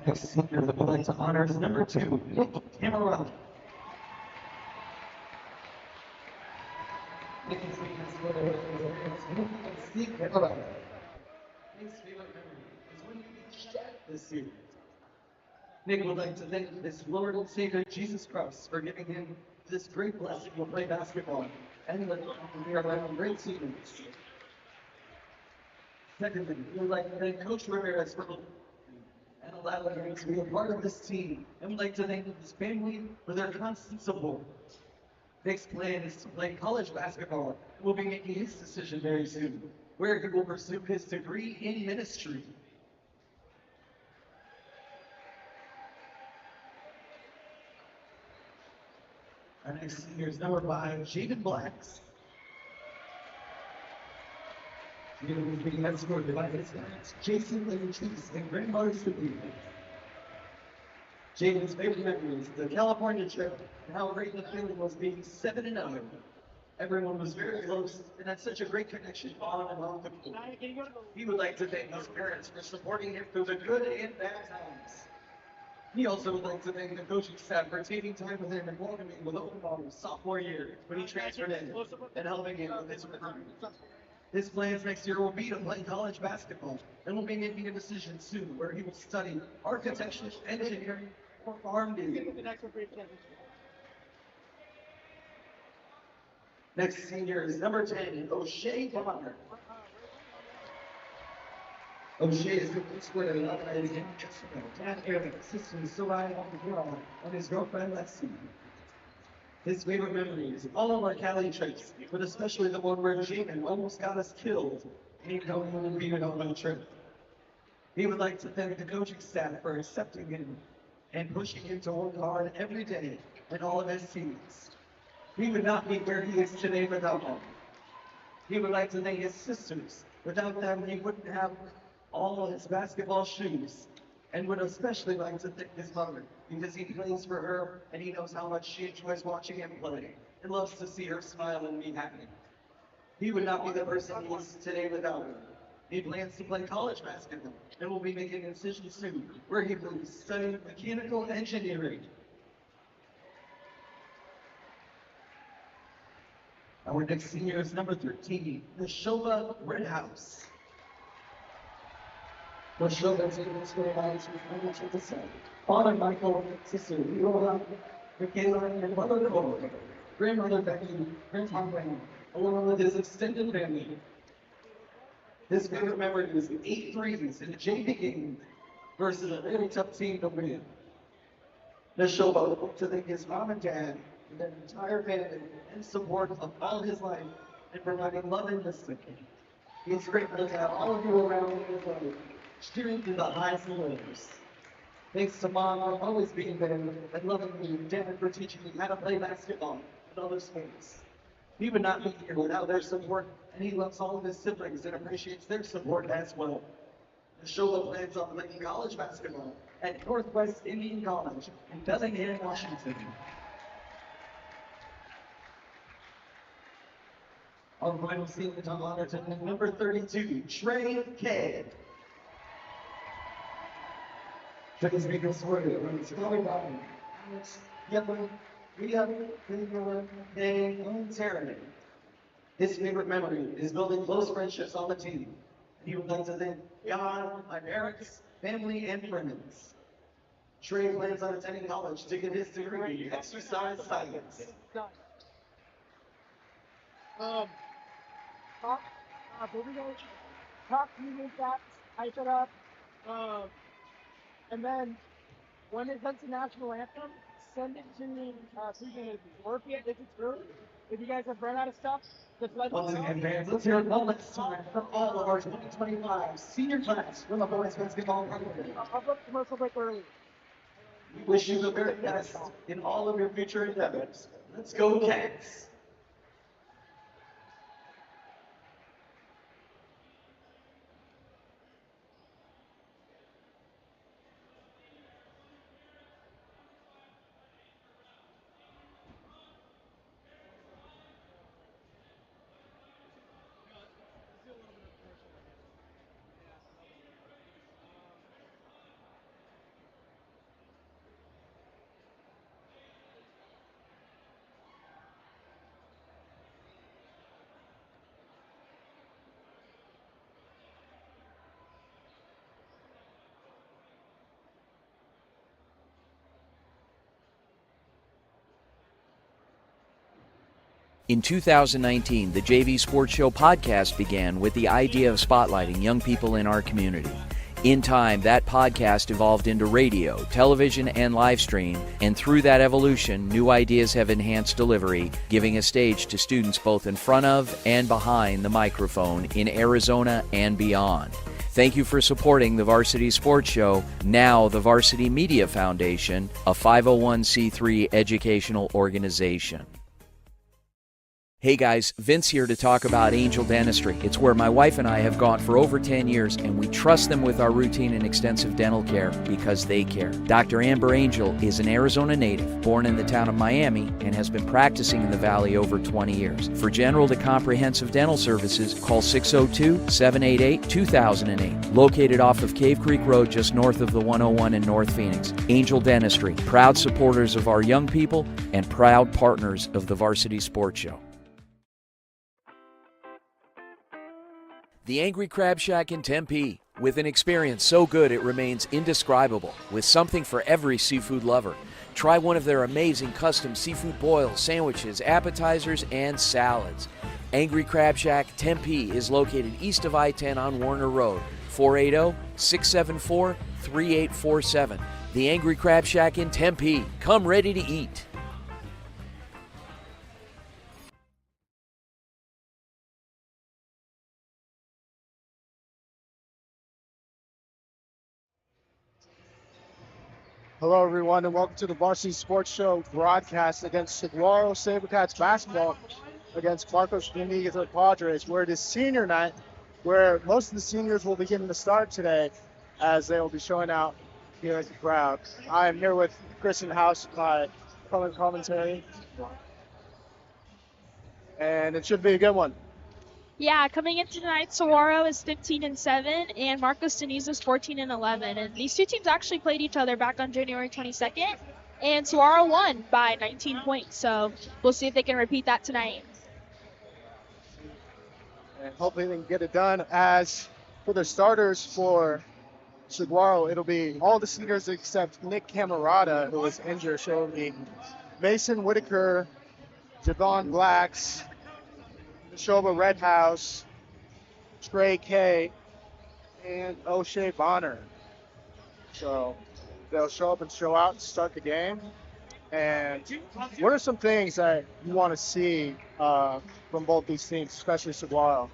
next senior that would like to honor is number 2, Nick Camarella. Nick is being considered Steve Camarella. Nick's favorite memory is when he shed this year. Nick would like to thank his Lord and Savior Jesus Christ for giving him this great blessing to play basketball and let him be around great teammates. Secondly, we would like to thank Coach Ramirez for and allowing him to be a part of this team, and would like to thank his family for their constant support. Nick's plan is to play college basketball and will be making his decision very soon, where he will pursue his degree in ministry. Our next senior is number 5, Jaden Blacks. Jaden is being escorted by his parents, Jason and Chase, and Grand Varsity. Jaden's favorite memories of the California trip and how great the feeling was being 7-0. Everyone was very close and had such a great connection on and off the court. He would like to thank his parents for supporting him through the good and bad times. He also would like to thank the coaching staff for taking time with him and welcoming him with open arms sophomore year when he transferred in and helping him with his recruitment. His plans next year will be to play college basketball and will be making a decision soon where he will study architecture, engineering, or farm duty. Next senior is number 10, O'Shea Bonner. O'Shea is the square of dad Eric, sister Soraya Alcantara, and his girlfriend Lexi. His favorite memories, all of our Cali trips, but especially the one where Jamin almost got us killed, and he don't beat it on the trip. He would like to thank the coaching staff for accepting him and pushing him to work hard every day and all of his teams. He would not be where he is today without them. He would like to thank his sisters. Without them, he wouldn't have all of his basketball shoes, and would especially like to thank his mother because he plays for her and he knows how much she enjoys watching him play and loves to see her smile and be happy. He would not be the person he is today without her. He plans to play college basketball and will be making a decision soon where he will study mechanical engineering. Our next senior is number 13, Neshoba Redhouse. Neshoba is able to go by to financial descent. Father Michael, sister Viola, Michaela, and mother Cole, grandmother Becky, grandpa Wayne, along with his extended family. His favorite memory was 8 threes in a JV game versus a very tough team to win. Neshoba would like to thank his mom and dad and their entire family and support of all his life and providing love and wisdom. He is grateful to have all of you around him as well, cheering through the highs and lows. Thanks to Mom for always being there and loving me, and Dad for teaching me how to play basketball and other sports. He would not be here without their support, and he loves all of his siblings and appreciates their support as well. Neshoba plans on playing college basketball at Northwest Indian College in Bellingham, Washington. Our final senior to honor tonight, number 32, Trey K. Trey's biggest word is Chloe Bobby, Alex, Yellow, Rhea, Finger, Day, and Terry. His favorite memory is building close friendships on the team. He would like to thank God, my parents, family, and friends. Trey plans on attending college to get his degree in exercise science. Talk, burrito, talk, medium fats, hype it up, and then when it comes to national anthem, send it to me through the Orpheus if it's through. If you guys have run out of stuff, just let me Once know. again, fans, let's hear it one last time from all of our 2025 senior class from the boys basketball program. I'll go to commercial break early. We wish you the very best in all of your future endeavors. Let's go, Cats! In 2019, the JV Sports Show podcast began with the idea of spotlighting young people in our community. In time, that podcast evolved into radio, television, and live stream, and through that evolution, new ideas have enhanced delivery, giving a stage to students both in front of and behind the microphone in Arizona and beyond. Thank you for supporting the Varsity Sports Show, now the Varsity Media Foundation, a 501c3 educational organization. Hey guys, Vince here to talk about Angel Dentistry. It's where my wife and I have gone for over 10 years, and we trust them with our routine and extensive dental care because they care. Dr. Amber Angel is an Arizona native, born in the town of Miami, and has been practicing in the Valley over 20 years. For general to comprehensive dental services, call 602-788-2008. Located off of Cave Creek Road just north of the 101 in North Phoenix. Angel Dentistry, proud supporters of our young people and proud partners of the Varsity Sports Show. The Angry Crab Shack in Tempe, with an experience so good it remains indescribable, with something for every seafood lover. Try one of their amazing custom seafood boils, sandwiches, appetizers, and salads. Angry Crab Shack Tempe is located east of I-10 on Warner Road, 480-674-3847. The Angry Crab Shack in Tempe. Come ready to eat. Hello, everyone, and welcome to the Varsity Sports Show broadcast against Saguaro Sabercats basketball against Marcos Niza Padres, where it is senior night, where most of the seniors will be getting the start today as they will be showing out here at the crowd. I am here with Chris and House, my commentary, and it should be a good one. Yeah, coming into tonight, Saguaro is 15-7, and Marcos Niza is 14-11. And these two teams actually played each other back on January 22nd, and Saguaro won by 19 points. So we'll see if they can repeat that tonight. And hopefully they can get it done. As for the starters for Saguaro, it'll be all the seniors except Nick Camarada, who was injured. So it'll be Mason Whitaker, Javon Blacks, Neshoba Redhouse, Trey K, and O'Shea Bonner. So they'll show up and show out and start the game. And what are some things that you want to see from both these teams, especially Saguaro?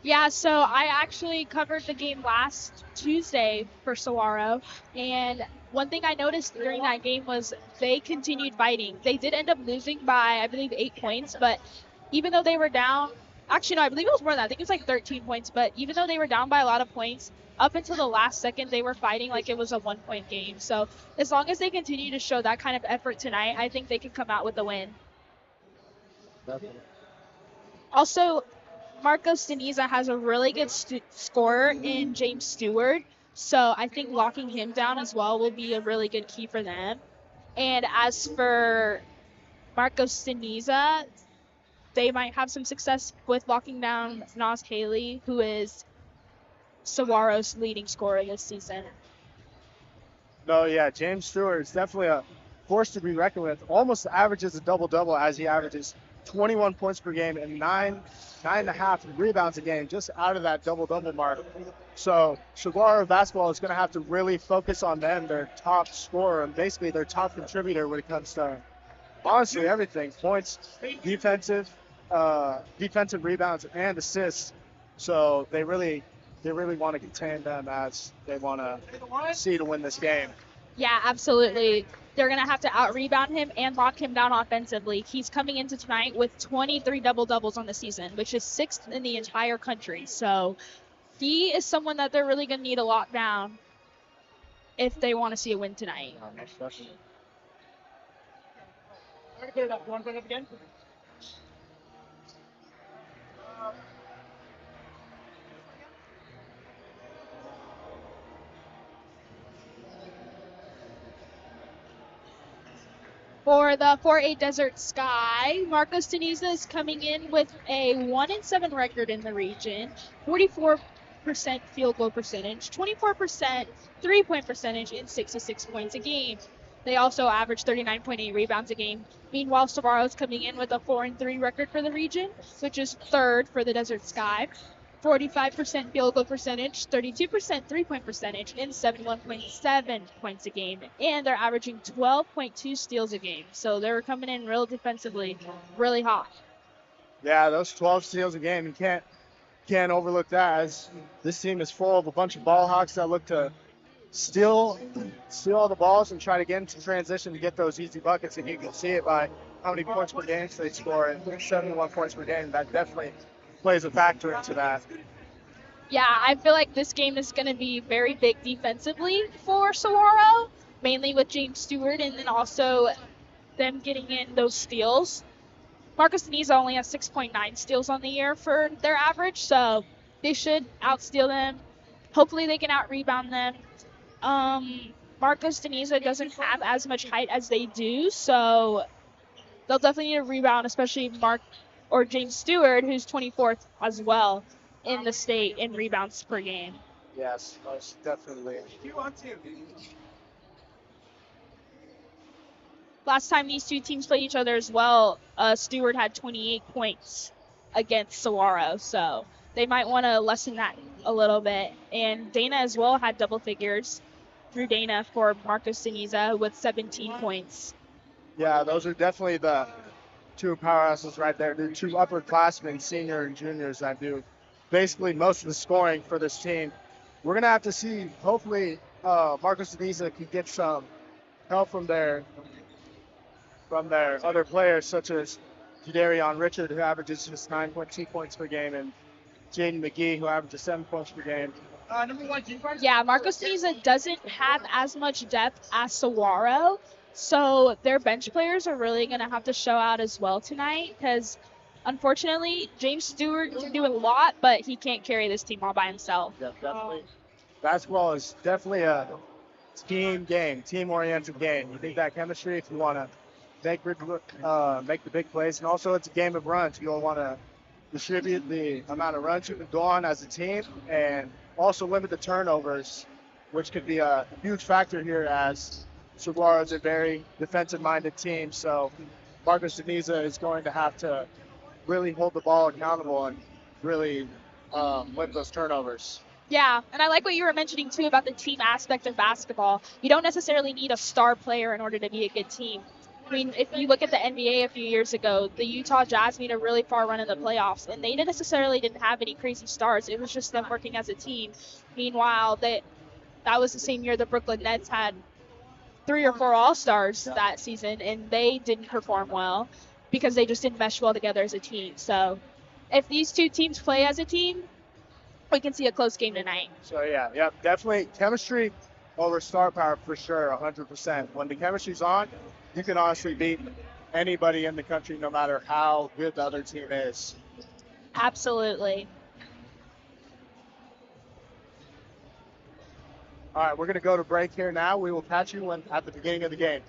Yeah, so I actually covered the game last Tuesday for Saguaro, and one thing I noticed during that game was they continued fighting. They did end up losing by, I believe, 8 points, but even though they were down, actually, no, I believe it was more than that. I think it was like 13 points. But even though they were down by a lot of points, up until the last second, they were fighting like it was a one-point game. So as long as they continue to show that kind of effort tonight, I think they can come out with a win. Definitely. Also, Marcos Niza has a really good scorer in James Stewart. So I think locking him down as well will be a really good key for them. And as for Marcos Niza, they might have some success with locking down Nas Haley, who is Saguaro's leading scorer this season. No, yeah, James Stewart is definitely a force to be reckoned with. Almost averages a double-double as he averages 21 points per game and 9.5 rebounds a game, just out of that double-double mark. So Saguaro basketball is going to have to really focus on them, their top scorer, and basically their top contributor when it comes to, honestly, everything. Points, defensive rebounds, and assists. So they really want to contain them as they want to see to win this game. Yeah, absolutely. They're going to have to out-rebound him and lock him down offensively. He's coming into tonight with 23 double-doubles on the season, which is 6th in the entire country. So he is someone that they're really going to need to lock down if they want to see a win tonight. You want to put it up again? For the 4A Desert Sky, Marcos Niza is coming in with a 1-7 record in the region, 44% field goal percentage, 24% three-point percentage, and 66 points a game. They also average 39.8 rebounds a game. Meanwhile, Saguaro's coming in with a 4-3 record for the region, which is third for the Desert Sky. 45% field goal percentage, 32% three-point percentage, and 71.7 points a game. And they're averaging 12.2 steals a game. So they're coming in real defensively, really hot. Yeah, those 12 steals a game, you can't overlook that, as this team is full of a bunch of ball hawks that look to steal all the balls and try to get into transition to get those easy buckets. And you can see it by how many points per game they score, and 71 points per game. That definitely plays a factor into that. Yeah, I feel like this game is going to be very big defensively for Saguaro, mainly with James Stewart, and then also them getting in those steals. Marcus Niza only has 6.9 steals on the year for their average, so they should outsteal them. Hopefully they can out-rebound them. Marcus Niza doesn't have as much height as they do, so they'll definitely need a rebound, especially James Stewart, who's 24th as well in the state in rebounds per game. Yes, most definitely. Last time these two teams played each other as well, Stewart had 28 points against Saguaro, so they might want to lessen that a little bit. And Dana as well had double figures through Dana for Marcus Niza with 17 points. Yeah, those are definitely the two powerhouses right there. The two upperclassmen, senior and juniors, that do basically most of the scoring for this team. We're going to have to see, hopefully, Marcus Niza can get some help from their other players, such as Jadarion Richard, who averages just 9.2 points per game, and Jaden McGee, who averages 7 points per game. Yeah, Marcus Niza doesn't have as much depth as Saguaro, so their bench players are really going to have to show out as well tonight, because unfortunately, James Stewart can do a lot, but he can't carry this team all by himself. Yeah, definitely. Basketball is definitely a team game, team-oriented game. You need that chemistry if you want to make the big plays, and also it's a game of runs. You'll want to distribute the amount of runs you can go on as a team, and also limit the turnovers, which could be a huge factor here, as Saguaro is a very defensive-minded team. So Marcus Niza is going to have to really hold the ball accountable and really limit those turnovers. Yeah, and I like what you were mentioning, too, about the team aspect of basketball. You don't necessarily need a star player in order to be a good team. I mean, if you look at the NBA a few years ago, the Utah Jazz made a really far run in the playoffs, and they didn't necessarily have any crazy stars. It was just them working as a team. Meanwhile, that was the same year the Brooklyn Nets had 3 or 4 All-Stars that season, and they didn't perform well because they just didn't mesh well together as a team. So if these two teams play as a team, we can see a close game tonight. So, yeah, definitely chemistry over star power for sure, 100%. When the chemistry's on, you can honestly beat anybody in the country, no matter how good the other team is. Absolutely. All right, we're going to go to break here now. We will catch you at the beginning of the game.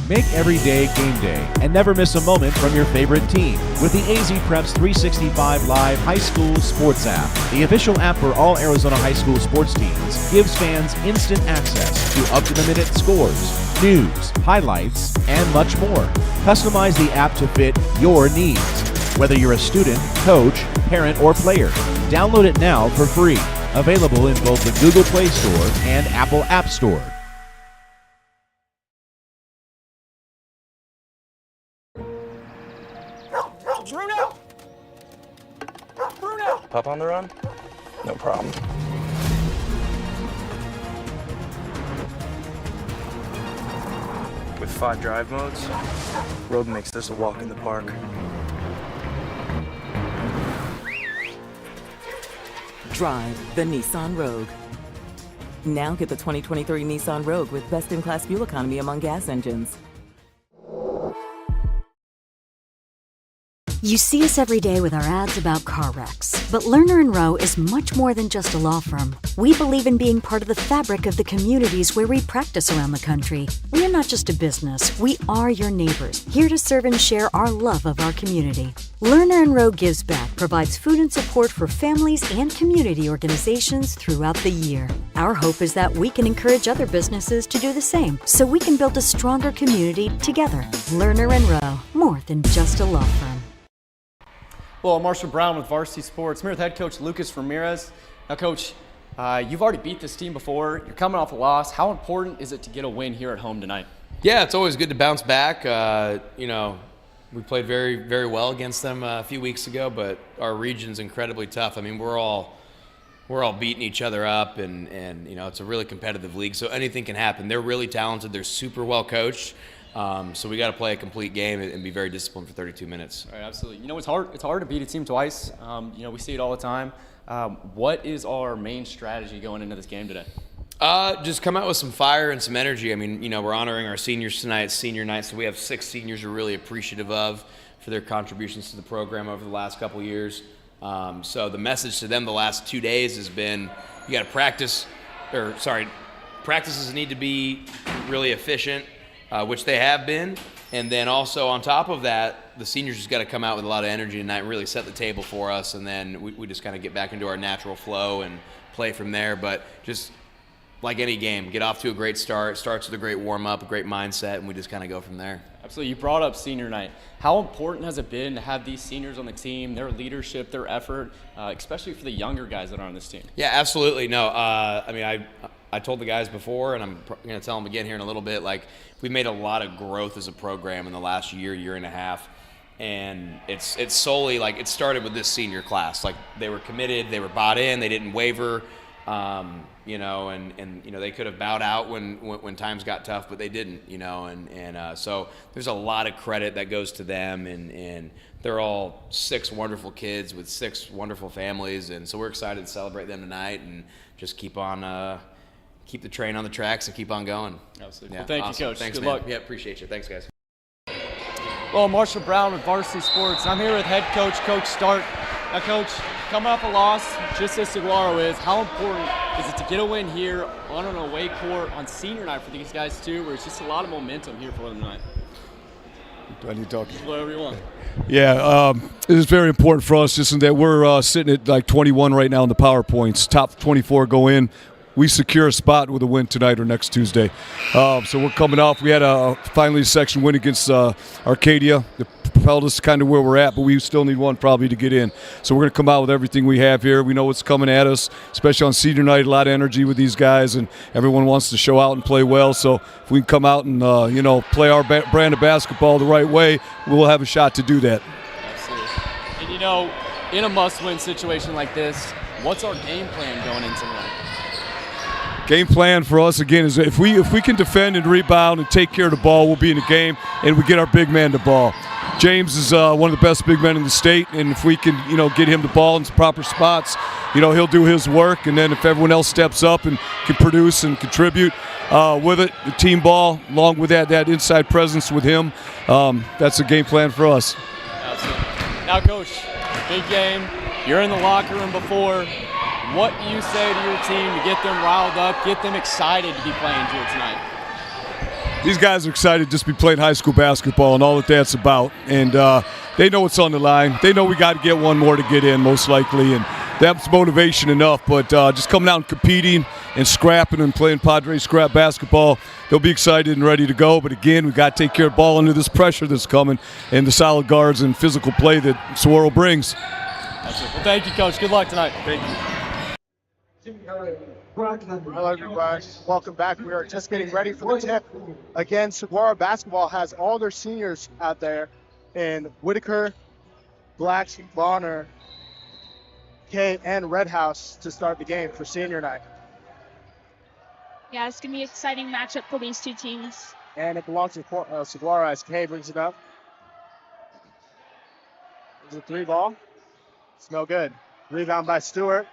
Make every day game day and never miss a moment from your favorite team with the AZ Preps 365 Live High School Sports app. The official app for all Arizona high school sports teams gives fans instant access to up-to-the-minute scores, news, highlights, and much more. Customize the app to fit your needs, whether you're a student, coach, parent, or player. Download it now for free. Available in both the Google Play Store and Apple App Store. Pup on the run? No problem. With 5 drive modes, Road makes this a walk in the park. Drive the Nissan Rogue. Now get the 2023 Nissan Rogue with best-in-class fuel economy among gas engines. You see us every day with our ads about car wrecks, but Lerner & Rowe is much more than just a law firm. We believe in being part of the fabric of the communities where we practice around the country. We are not just a business, we are your neighbors, here to serve and share our love of our community. Lerner & Rowe Gives Back provides food and support for families and community organizations throughout the year. Our hope is that we can encourage other businesses to do the same, so we can build a stronger community together. Lerner & Rowe, more than just a law firm. Well, I'm Marshall Brown with Varsity Sports. I'm here with head coach Lucas Ramirez. Now, Coach, you've already beat this team before. You're coming off a loss. How important is it to get a win here at home tonight? Yeah, it's always good to bounce back. We played very, very well against them a few weeks ago, but our region's incredibly tough. I mean, we're all beating each other up, and it's a really competitive league, so anything can happen. They're really talented. They're super well coached. So we got to play a complete game and be very disciplined for 32 minutes. All right, absolutely. It's hard to beat a team twice. We see it all the time. What is our main strategy going into this game today? Just come out with some fire and some energy. I mean, we're honoring our seniors tonight. It's senior night, so we have 6 seniors we're really appreciative of for their contributions to the program over the last couple of years. So the message to them the last 2 days has been, you got to practices need to be really efficient, which they have been. And then also on top of that, the seniors just got to come out with a lot of energy tonight and really set the table for us. And then we just kind of get back into our natural flow and play from there. But just like any game, get off to a great start. Starts with a great warm-up, a great mindset, and we just kind of go from there. Absolutely. You brought up senior night. How important has it been to have these seniors on the team, their leadership, their effort, especially for the younger guys that are on this team? Yeah, absolutely. No, I told the guys before, and I'm going to tell them again here in a little bit, like, we've made a lot of growth as a program in the last year and a half. And it's solely, like, it started with this senior class. Like, they were committed, they were bought in, they didn't waver, and they could have bowed out when times got tough, but they didn't, so there's a lot of credit that goes to them, and they're all 6 wonderful kids with 6 wonderful families, and so we're excited to celebrate them tonight and just keep the train on the tracks and keep on going. Absolutely. Yeah, well, thank awesome. you, Coach. Thanks, Good man. luck. Yeah, appreciate you. Thanks, guys. Well, Marshall Brown with Varsity Sports. I'm here with head coach, Coach Stark. Now, Coach, coming off a loss, just as Saguaro is, how important is it to get a win here on an away court on senior night for these guys, too, where it's just a lot of momentum here for them tonight? Do I need to talk? Whatever you want. Yeah, it is very important for us, just in that we're sitting at like 21 right now in the PowerPoints. Top 24 go in. We secure a spot with a win tonight or next Tuesday. So we're coming off. We had a finally section win against Arcadia. It propelled us kind of where we're at, but we still need one probably to get in. So we're going to come out with everything we have here. We know what's coming at us, especially on senior night. A lot of energy with these guys, and everyone wants to show out and play well. So if we can come out and play our brand of basketball the right way, we'll have a shot to do that. Absolutely. And in a must-win situation like this, what's our game plan going into tonight? Game plan for us, again, is if we can defend and rebound and take care of the ball, we'll be in the game, and we get our big man the ball. James is one of the best big men in the state, and if we can, get him the ball in proper spots, he'll do his work, and then if everyone else steps up and can produce and contribute with it, the team ball, along with that inside presence with him, that's a game plan for us. Absolutely. Now, Coach, big game. You're in the locker room before. What do you say to your team to get them riled up, get them excited to be playing here tonight? These guys are excited to just be playing high school basketball and all that's about. And they know what's on the line. They know we got to get one more to get in, most likely. And that's motivation enough. But just coming out and competing and scrapping and playing Padres scrap basketball, they'll be excited and ready to go. But again, we got to take care of the ball under this pressure that's coming and the solid guards and physical play that Saguaro brings. That's it. Well, thank you, Coach. Good luck tonight. Thank you. Hello, everybody. Welcome back. We are just getting ready for the tip. Again, Saguaro basketball has all their seniors out there in Whitaker, Blacks, Bonner, Kay, and Red House to start the game for senior night. Yeah, it's going to be an exciting matchup for these two teams. And it belongs to Saguaro as Kay brings it up. There's a 3 ball. Smell good. Rebound by Stewart.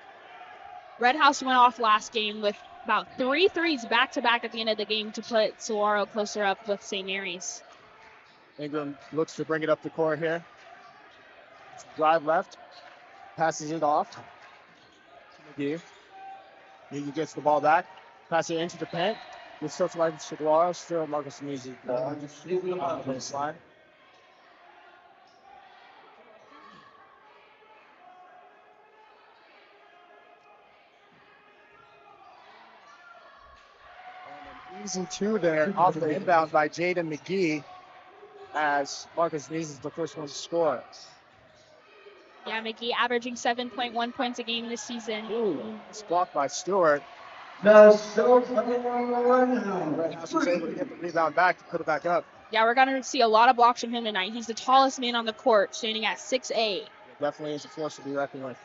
Red House went off last game with about 3 threes back-to-back at the end of the game to put Saguaro closer up with St. Mary's. Ingram looks to bring it up the court here. Drive left. Passes it off to McGee. McGee gets the ball back. Passes it into the paint. It's still like Saguaro. Still Marcus Niza on the baseline. And an easy two there off the inbound by Jaden McGee as Marcus Niza is the first one to score. Yeah, McGee averaging 7.1 points a game this season. It's blocked by Stewart. The Saguaro. Now she's able to get the rebound back to put it back up. Yeah, we're going to see a lot of blocks from him tonight. He's the tallest man on the court, standing at 6'8". Definitely is a force to be reckoned with.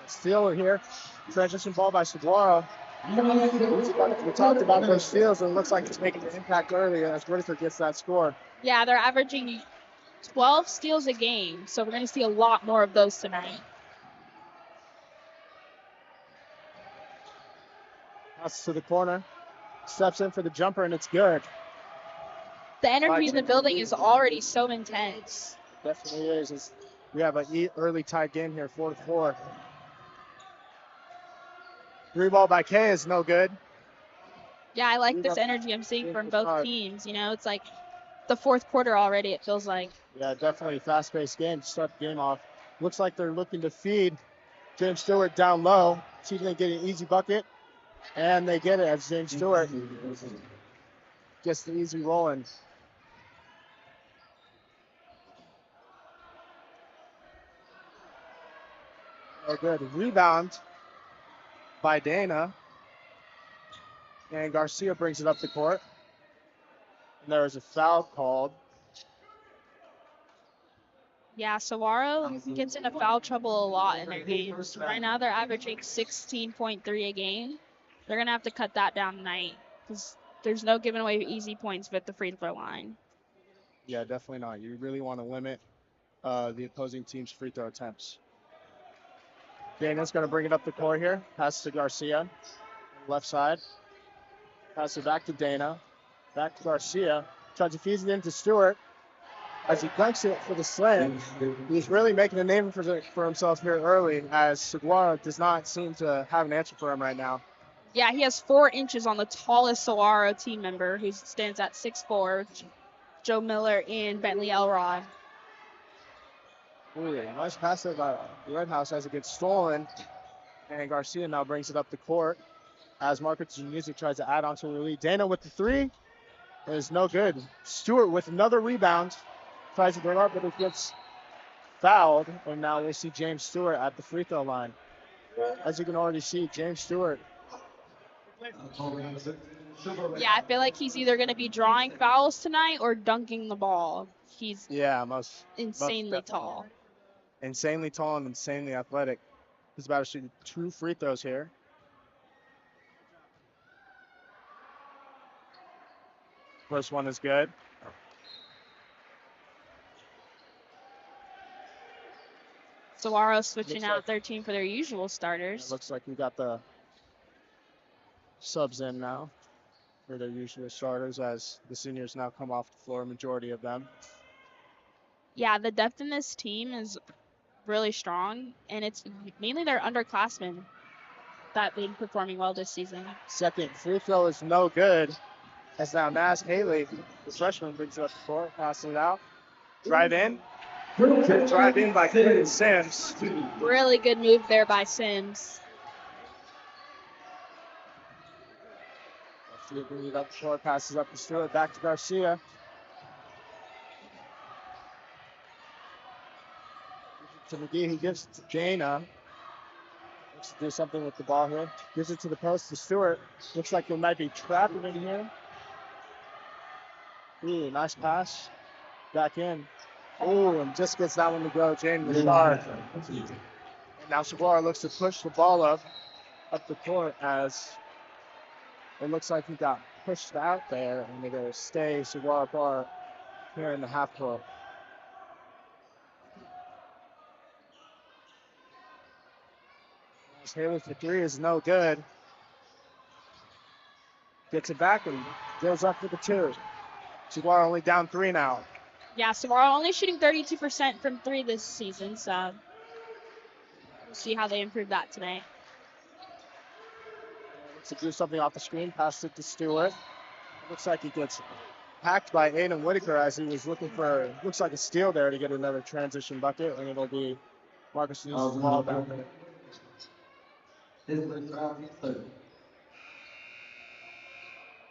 Steal here. Transition ball by Saguaro. We talked about those steals, and it looks like it's making an impact earlier as Whitaker gets that score. Yeah, they're averaging 12 steals a game, so we're going to see a lot more of those tonight. Pass to the corner. Steps in for the jumper, and it's good. The energy in the building is already so intense. Definitely is. We have an early tied game here, 4-4. Three ball by Kay is no good. Yeah, I like this energy I'm seeing from both teams. You know, it's like the fourth quarter already, it feels like. Yeah, definitely a fast-paced game to start the game off. Looks like they're looking to feed James Stewart down low. See if they get an easy bucket. And they get it as James Stewart gets the easy rolling. Oh, good. Rebound by Dana. And Garcia brings it up the court. And there is a foul called. Yeah, Saguaro gets into foul trouble a lot in their games. Right now they're averaging 16.3 a game. They're going to have to cut that down tonight because there's no giving away easy points with the free throw line. Yeah, definitely not. You really want to limit the opposing team's free throw attempts. Dana's going to bring it up the court here. Pass to Garcia. Left side. Pass it back to Dana. Back to Garcia. Tries to feed it into Stewart. As he dunks it for the slam, he's really making a name for himself here early, as Saguaro does not seem to have an answer for him right now. Yeah, he has 4 inches on the tallest Saguaro team member, who stands at 6'4", Joe Miller and Bentley Elrod. Ooh, nice pass there by Redhouse as it gets stolen. And Garcia now brings it up the court as Marcus Niza tries to add on to the lead. Dana with the three is no good. Stewart with another rebound. Tries to bring up, but it gets fouled. And now we see James Stewart at the free throw line. As you can already see, James Stewart. Yeah, I feel like he's either going to be drawing fouls tonight or dunking the ball. He's insanely tall. Insanely tall and insanely athletic. He's about to shoot 2 free throws here. First one is good. Saguaro switching out their team for their usual starters. It looks like we got the subs in now for their usual starters as the seniors now come off the floor, majority of them. Yeah, the depth in this team is really strong, and it's mainly their underclassmen that have been performing well this season. Second free throw is no good. As now Naz Haley, the freshman, brings it up the court, passes it out. Drive in. Drive in by Quentin Sims. Really good move there by Sims. Bring it up the court, passes up to Stewart, back to Garcia. To McGee, he gives it to Dana. Looks to do something with the ball here. Gives it to the post to Stewart. Looks like they might be trapping in here. Ooh, nice pass. Back in. Ooh, and just gets that one to go. James Richard. And now Saguaro looks to push the ball up the court as it looks like he got pushed out there, and they're going to stay Saguaro bar here in the half court. Haley for three is no good. Gets it back and goes up for the two. Saguaro only down three now. Yeah, Saguaro only shooting 32% from three this season, so we'll see how they improve that tonight. To do something off the screen, pass it to Stewart. Looks like he gets hacked by Aiden Whitaker as he was looking for, looks like a steal there to get another transition bucket, and it'll be Marcus Niza's ball back there.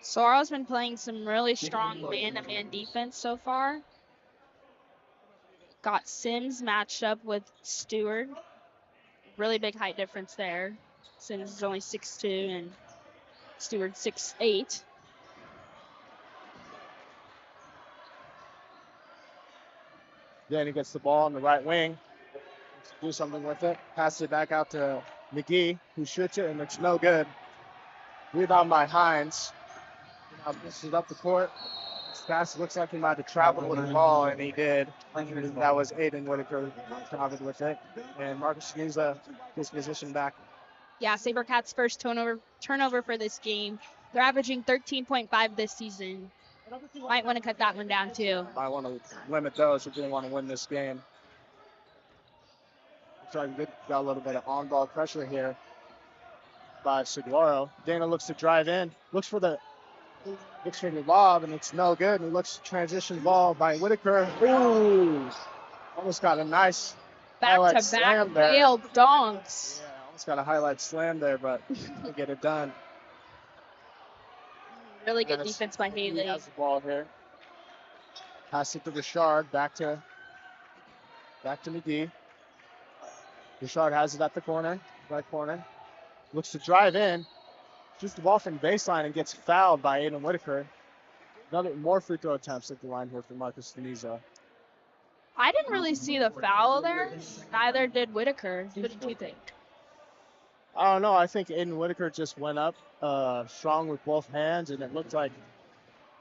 Saguaro's been playing some really strong man-to-man defense so far. Got Sims matched up with Stewart. Really big height difference there. Sims is only 6'2" and Stewart 6'8". Then he gets the ball on the right wing. Do something with it. Passes it back out to McGee, who shoots it, and it's no good. Rebound by Hines. Now pushes it up the court. This pass looks like he might have traveled with the ball, and he did. That was Aiden Whitaker who traveled with it. And Marcus Niza gets position back. Yeah, SaberCats' first turnover for this game. They're averaging 13.5 this season. Might want to cut that one down too. I want to limit those if they want to win this game. Trying to got a little bit of on-ball pressure here by Saguaro. Dana looks to drive in, looks for the lob, and it's no good. And he looks to transition ball by Whitaker. Ooh, almost got a nice highlight slam there. Back-to-back dunks. Yeah, almost got a highlight slam there, but they get it done. Really good defense by Haley. He has the ball here. Pass it to Richard. Back to McGee. Richard has it at the corner, right corner. Looks to drive in. Shoots the ball from baseline and gets fouled by Aiden Whitaker. More free throw attempts at the line here for Marcus Niza. I didn't really see the foul there. Neither did Whitaker. What did you think? I don't know. I think Aiden Whitaker just went up strong with both hands, and it looked like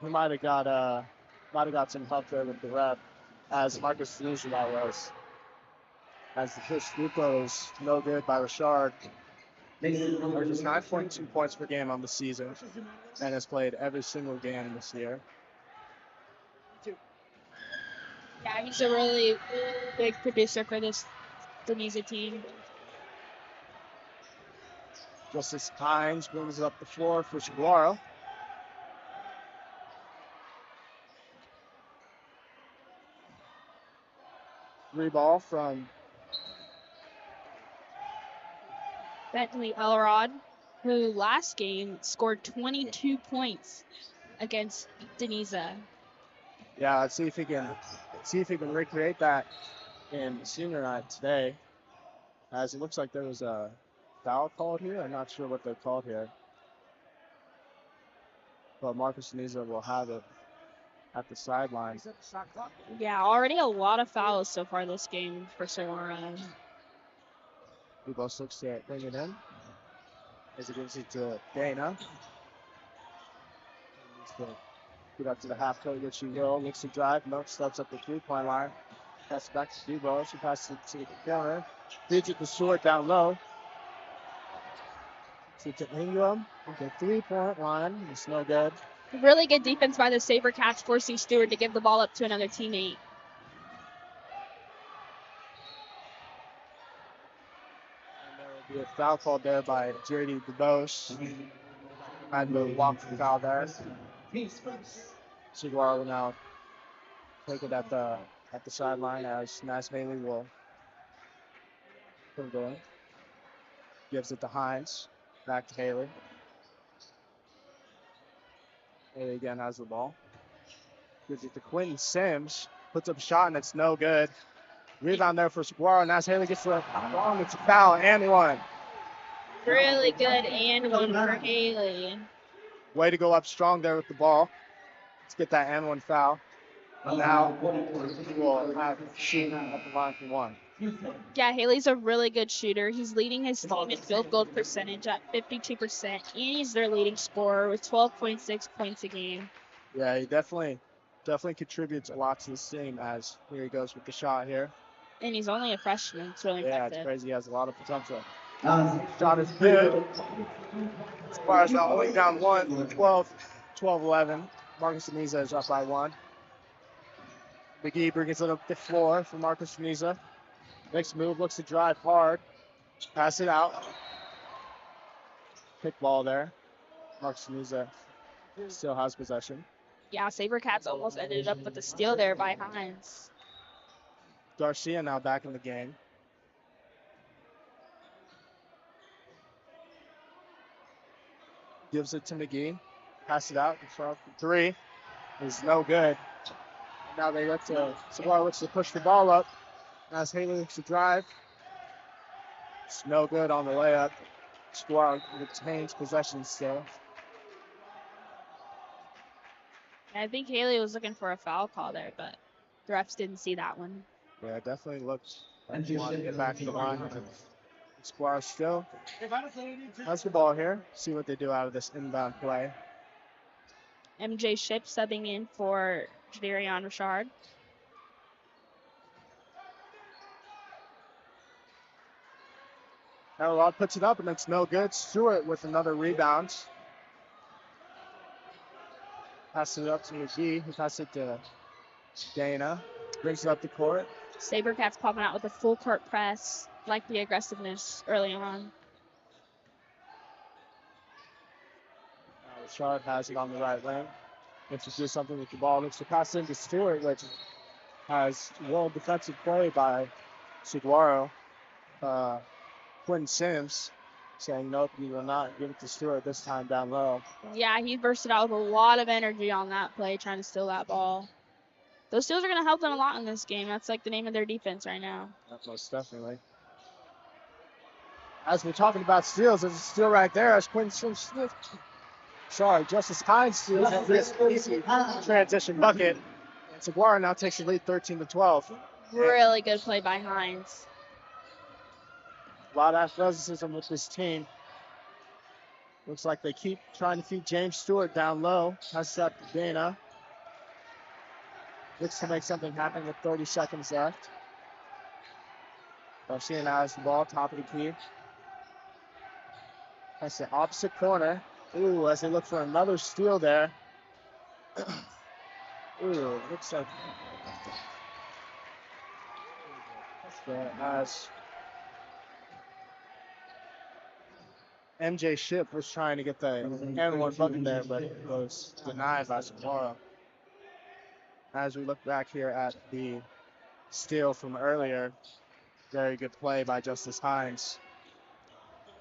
he might have got some help there with the ref, as Marcus Niza was. As the first free throw is no good by Richard. Averages 9.2 points per game on the season and has played every single game this year. Yeah, he's a really big producer for this Niza team. Justice Hines brings it up the floor for Saguaro. Three ball from Bentley Elrod, who last game scored 22 points against Niza. Yeah, let's see if he can recreate that in senior night today. As it looks like there was a foul called here. I'm not sure what they called here. But Marcus Niza will have it at the sideline. Yeah, already a lot of fouls so far this game for Saguaro. Dubos looks to bring it in as he gives it to Dana. Needs to get up to the half court, which he will. Looks to drive. No, steps up the three-point line. Pass it back to Dubos. She passes it to the corner. Feeds it to Short down low. To Ingram. The three-point line. It's no good. Really good defense by the SaberCats, forcing Stewart to give the ball up to another teammate. Be a foul called there by J.D. DeBose. And the walk foul there. Saguaro will now take it at the sideline as Nas Haley will put it in. Gives it to Hines. Back to Haley. Haley again has the ball. Gives it to Quentin Sims. Puts up a shot and it's no good. Rebound there for Saguaro. Nas Haley gets the ball. It's a foul and one. Really good and one for Haley. Way to go up strong there with the ball. Let's get that and one foul. And now we'll have shooting at the line for one. Yeah, Haley's a really good shooter. He's leading his team in field goal percentage at 52%. And he's their leading scorer with 12.6 points a game. Yeah, he definitely contributes a lot to this team, as here he goes with the shot here. And he's only a freshman. It's really effective. It's crazy. He has a lot of potential. Shot is good. Saguaro's now only down 12-11. Marcus Niza is up by 1. McGee brings it up the floor for Marcus Niza. Next move, looks to drive hard. Pass it out. Pick ball there. Marcus Niza still has possession. Yeah, SaberCats almost ended up with a steal there by Hines. Garcia now back in the game. Gives it to McGee. Pass it out. For 3 is no good. Now they look to Saguaro looks to push the ball up. As Haley looks to drive. It's no good on the layup. Saguaro retains possession still. I think Haley was looking for a foul call there, but the refs didn't see that one. Yeah, it definitely looks like you want to get back to the line. Saguaro still has the ball here. See what they do out of this inbound play. MJ Ship subbing in for Jadarian Richard. Elrod puts it up, and it's no good. Stewart with another rebound. Passes it up to McGee, who passes it to Dana. Brings it up the court. SaberCats popping out with a full court press. Like the aggressiveness early on. Richard has it on the right wing. Looks to do something with the ball. Looks to pass into Stewart, which has well defensive play by Saguaro. Quinn Sims saying, nope, you will not give it to Stewart this time down low. Yeah, he bursted out with a lot of energy on that play, trying to steal that ball. Those steals are going to help them a lot in this game. That's like the name of their defense right now. That's most definitely. As we're talking about steals, there's a steal right there as Quinn Sims. Sorry, Justice Hines steals this easy transition bucket. And Saguaro now takes the lead 13-12. Really good play by Hines. A lot of athleticism with this team. Looks like they keep trying to feed James Stewart down low. Pass that to Dana. Looks to make something happen with 30 seconds left. Garcia now has the ball, top of the key. That's the opposite corner. Ooh, as they look for another steal there. Ooh, looks like as MJ Ship was trying to get the and one bucket there, but it was denied by Saguaro. As we look back here at the steal from earlier, very good play by Justice Hines.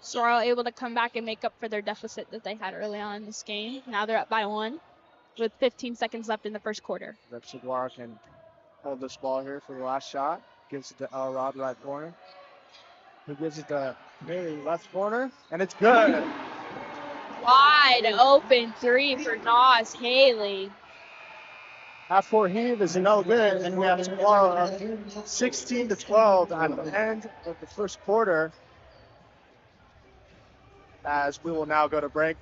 Saguaro able to come back and make up for their deficit that they had early on in this game. Now they're up by 1 with 15 seconds left in the first quarter. Rep Saguaro can hold this ball here for the last shot. Gives it to Elrod right corner. Who gives it to Mary left corner, and it's good. Wide open 3 for Nas Haley. Half-court heave is no good, and we have Saguaro up 16-12 at the end of the first quarter. As we will now go to break.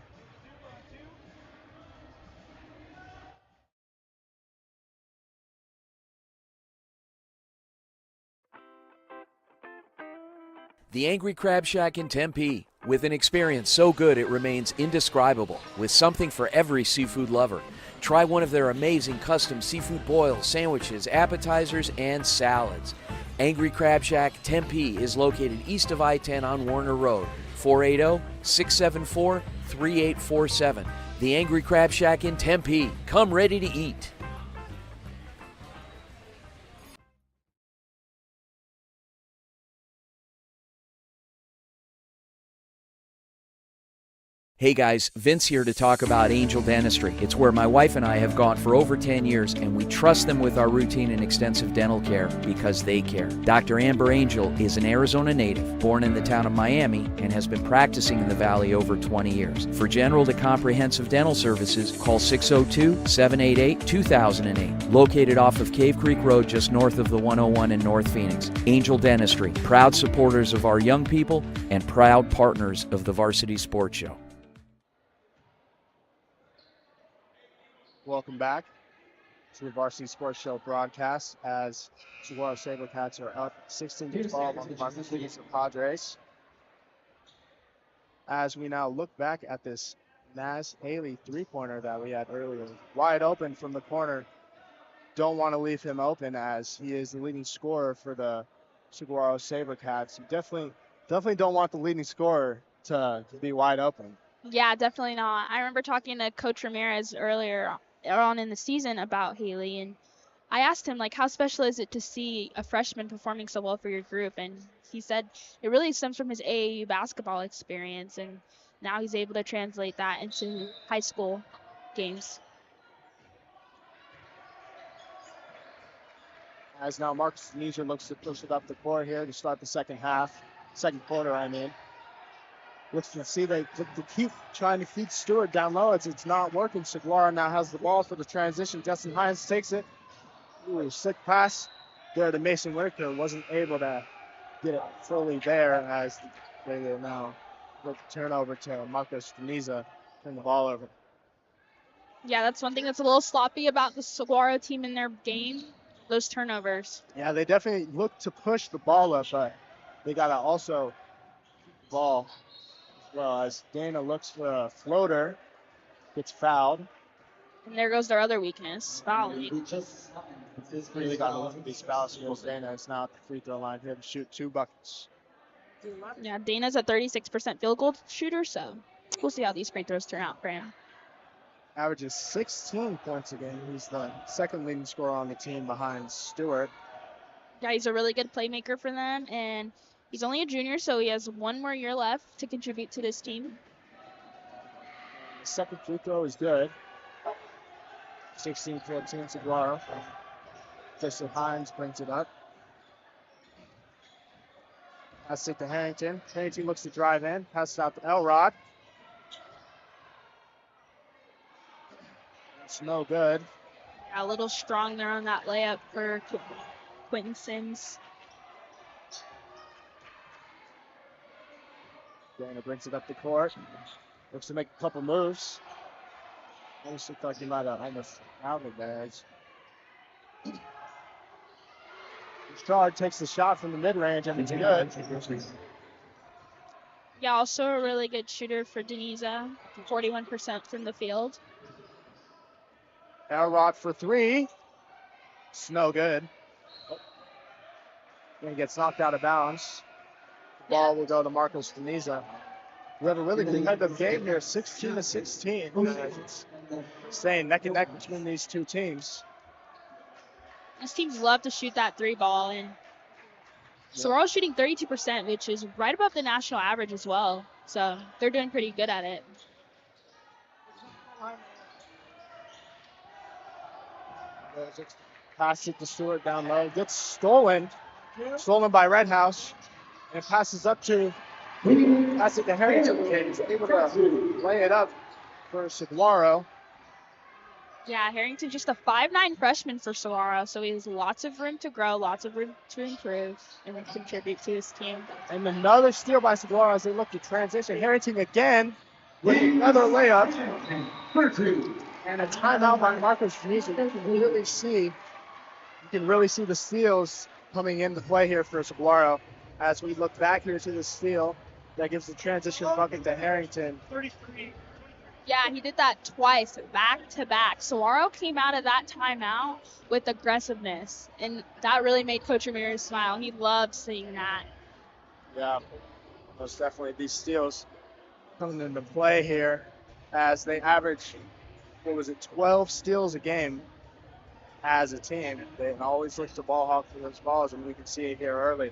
The Angry Crab Shack in Tempe, with an experience so good it remains indescribable, with something for every seafood lover. Try one of their amazing custom seafood boils, sandwiches, appetizers, and salads. Angry Crab Shack Tempe is located east of I-10 on Warner Road, 480-674-3847. The Angry Crab Shack in Tempe. Come ready to eat. Hey guys, Vince here to talk about Angel Dentistry. It's where my wife and I have gone for over 10 years, and we trust them with our routine and extensive dental care because they care. Dr. Amber Angel is an Arizona native, born in the town of Miami, and has been practicing in the Valley over 20 years. For general to comprehensive dental services, call 602-788-2008. Located off of Cave Creek Road just north of the 101 in North Phoenix. Angel Dentistry, proud supporters of our young people and proud partners of the Varsity Sports Show. Welcome back to the Varsity Sports Show broadcast as Saguaro SaberCats are up 16-12 on the Marcus Padres. as we now look back at this Naz Haley three-pointer that we had earlier. Wide open from the corner. Don't want to leave him open as he is the leading scorer for the Saguaro SaberCats. You definitely don't want the leading scorer to be wide open. Yeah, definitely not. I remember talking to Coach Ramirez earlier on in the season about Haley, and I asked him, like, how special is it to see a freshman performing so well for your group? And he said it really stems from his AAU basketball experience, and now he's able to translate that into high school games. As now Marcus Niza looks to push it up the court here to start the second quarter, I mean. Looks to see they look to keep trying to feed Stewart down low. It's not working. Saguaro now has the ball for the transition. Justin Hines takes it. Ooh, slick pass there to Mason Whitaker. Wasn't able to get it fully there as they will now look to turn over to Marcus Niza, turn the ball over. Yeah, that's one thing that's a little sloppy about the Saguaro team in their game, those turnovers. Yeah, they definitely look to push the ball up, but they got to also ball as well as Dana looks for a floater, gets fouled. And there goes their other weakness, fouling. Really got to look at these fouls against Dana. It's now at the free throw line here to shoot 2 buckets. Yeah, Dana's a 36% field goal shooter, so we'll see how these free throws turn out for him. Averages 16 points a game. He's the second leading scorer on the team behind Stewart. Yeah, he's a really good playmaker for them, and he's only a junior, so he has one more year left to contribute to this team. The second free throw is good. 16-14 Saguaro. Justin Hines brings it up. Pass it to Harrington. Harrington looks to drive in. Passes out to Elrod. It's no good. Yeah, a little strong there on that layup for Quentin Sims. Dana brings it up the court. Looks to make a couple moves. Almost looked like he might have almost outed there. Strard takes the shot from the mid-range, and it's good. Yeah, also a really good shooter for Niza, 41% from the field. Elrod for 3. It's no good. And he gets knocked out of bounds. The ball will go to Marcos Niza. We have a really competitive game here, 16-16. Staying neck and neck between these two teams. These teams love to shoot that 3 ball, and so we're all shooting 32%, which is right above the national average as well. So they're doing pretty good at it. Pass it to Stewart down low. Gets stolen by Red House, and passes it to Harrington. He's able to lay it up for Saguaro. Yeah, Harrington's just a 5'9" freshman for Saguaro, so he has lots of room to grow, lots of room to improve, and contribute to his team. And another steal by Saguaro as they look to transition. Harrington again with another layup. And a timeout by Marcus Niza. You can really see the steals coming into play here for Saguaro. As we look back here to the steal, that gives the transition bucket to Harrington. Yeah, he did that twice, back to back. Saguaro came out of that timeout with aggressiveness, and that really made Coach Ramirez smile. He loved seeing that. Yeah, most definitely. These steals coming into play here as they average, 12 steals a game as a team. They always look to ball hawk for those balls, and we can see it here early.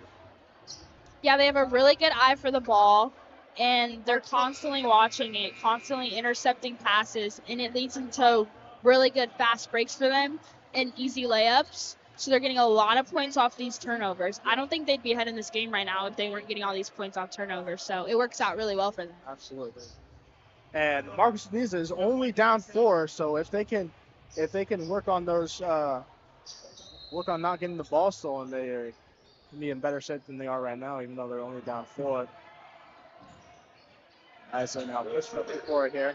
Yeah, they have a really good eye for the ball, and they're constantly watching it, constantly intercepting passes, and it leads into really good fast breaks for them and easy layups. So they're getting a lot of points off these turnovers. I don't think they'd be ahead in this game right now if they weren't getting all these points off turnovers. So it works out really well for them. Absolutely. And Marcus Niza is only down 4, so if they can work on those, work on not getting the ball stolen, they can be in better shape than they are right now, even though they're only down 4. So now push up the court here.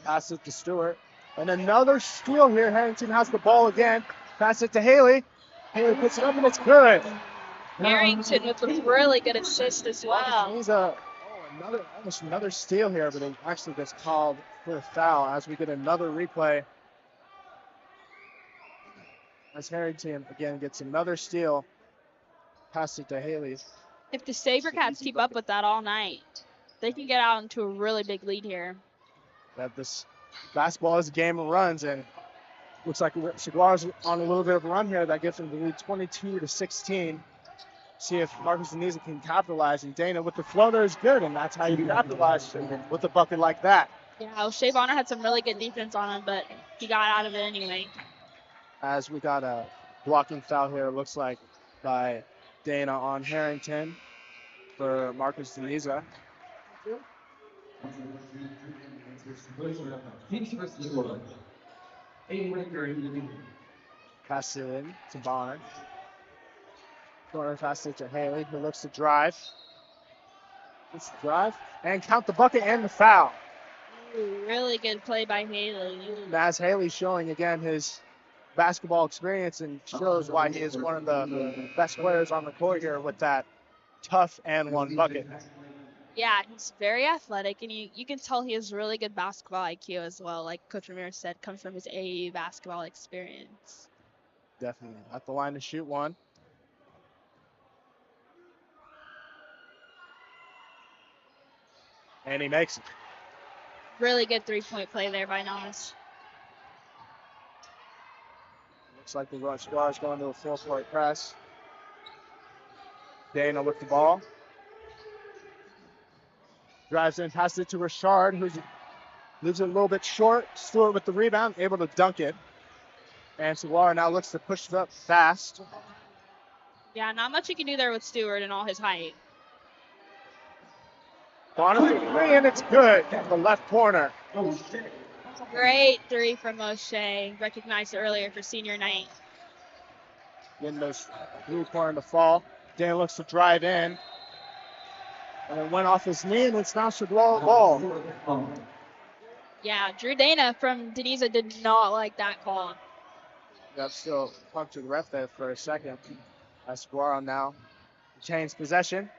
Pass it to Stewart. And another steal here. Harrington has the ball again. Pass it to Haley. Haley puts it up, and it's good. Harrington with a really good assist as well. Niza, almost another steal here, but it actually gets called for a foul as we get another replay. As Harrington again gets another steal, pass it to Haley. If the SaberCats keep up with that all night, they can get out into a really big lead here. That this basketball is a game of runs, and looks like Saguaro's on a little bit of a run here. That gives them the lead 22-16. See if Marcus and Niza can capitalize. And Dana with the floater is good, and that's how you capitalize with a bucket like that. Yeah, O'Shea Bonner had some really good defense on him, but he got out of it anyway. As we got a blocking foul here, it looks like, by Dana on Harrington for Marcus and Niza. Pass it in to Bonner. Bonner pass it to Haley, who looks to drive. Looks to drive and count the bucket and the foul. Ooh, really good play by Haley. As Haley showing again his basketball experience and shows why he is one of the best players on the court here with that tough and one bucket. Yeah, he's very athletic, and you can tell he has really good basketball IQ as well. Like Coach Ramirez said, comes from his AAU basketball experience. Definitely at the line to shoot one. And he makes it. Really good three-point play there by Nas. Looks like the Saguaro's going to a full-court press. Dana with the ball. Drives in, passes it to Richard, who leaves it a little bit short. Stewart with the rebound, able to dunk it. And Saguaro now looks to push it up fast. Yeah, not much you can do there with Stewart and all his height. Bonner for three, and it's good at the left corner. Great three from O'Shea. Recognized earlier for senior night. Getting those blue corner to fall. Dan looks to drive in. And it went off his knee, and it's now Saguaro ball. Yeah, Drew Dana from Niza did not like that call. That's still punctured the ref there for a second. Saguaro now retains possession.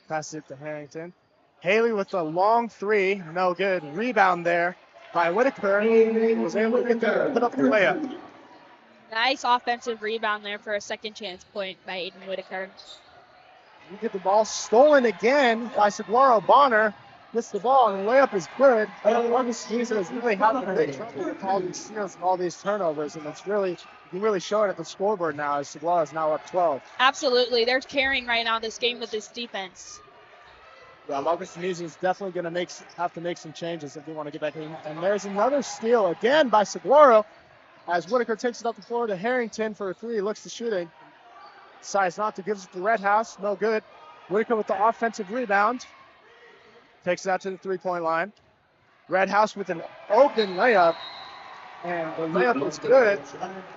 Passes it to Harrington. Haley with a long three, no good. Rebound there by Whitaker. He was able to get there, put up the layup. Nice offensive rebound there for a second chance point by Aiden Whitaker. You get the ball stolen again by Saguaro. Bonner missed the ball, and the layup is good. Marcus Niza is really having a big trouble with all these steals and all these turnovers, and it's really, you can really show it at the scoreboard now as Saguaro is now up 12. Absolutely. They're carrying right now this game with this defense. Yeah, Marcus Niza is definitely going to have to make some changes if they want to get back in. And there's another steal again by Saguaro as Whitaker takes it up the floor to Harrington for a three. He looks to shoot it. Decides not to, gives it to Red House. No good. Whitaker with the offensive rebound. Takes it out to the three-point line. Red House with an open layup. And the layup is good.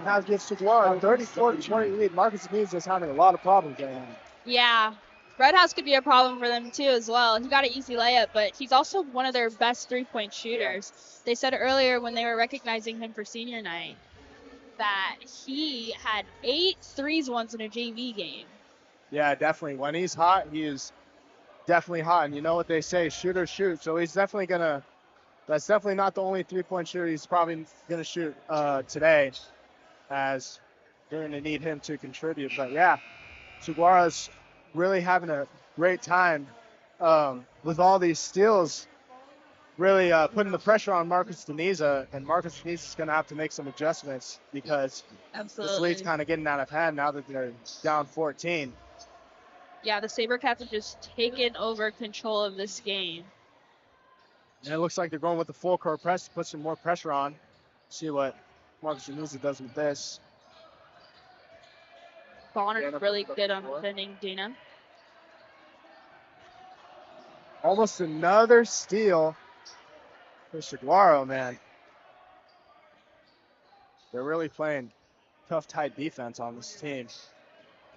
Now gives Saguaro a 34-20 lead. Marcus Niza is having a lot of problems right now. Yeah. Red House could be a problem for them too as well. He got an easy layup, but he's also one of their best three-point shooters. They said earlier when they were recognizing him for senior night that he had 8 threes once in a JV game. Yeah, definitely. When he's hot, he is definitely hot. And you know what they say, shooters shoot. So he's definitely that's definitely not the only three-point shooter he's probably going to shoot today, as they're going to need him to contribute. But yeah, Saguaro's really having a great time with all these steals, really putting the pressure on Marcus Niza, and Marcus Niza is going to have to make some adjustments because this lead's kind of getting out of hand now that they're down 14. Yeah, the SaberCats have just taken over control of this game. And it looks like they're going with the full court press to put some more pressure on. See what Marcus Niza does with this. Bonner's really good on defending Dana. Almost another steal for Saguaro, man. They're really playing tough, tight defense on this team.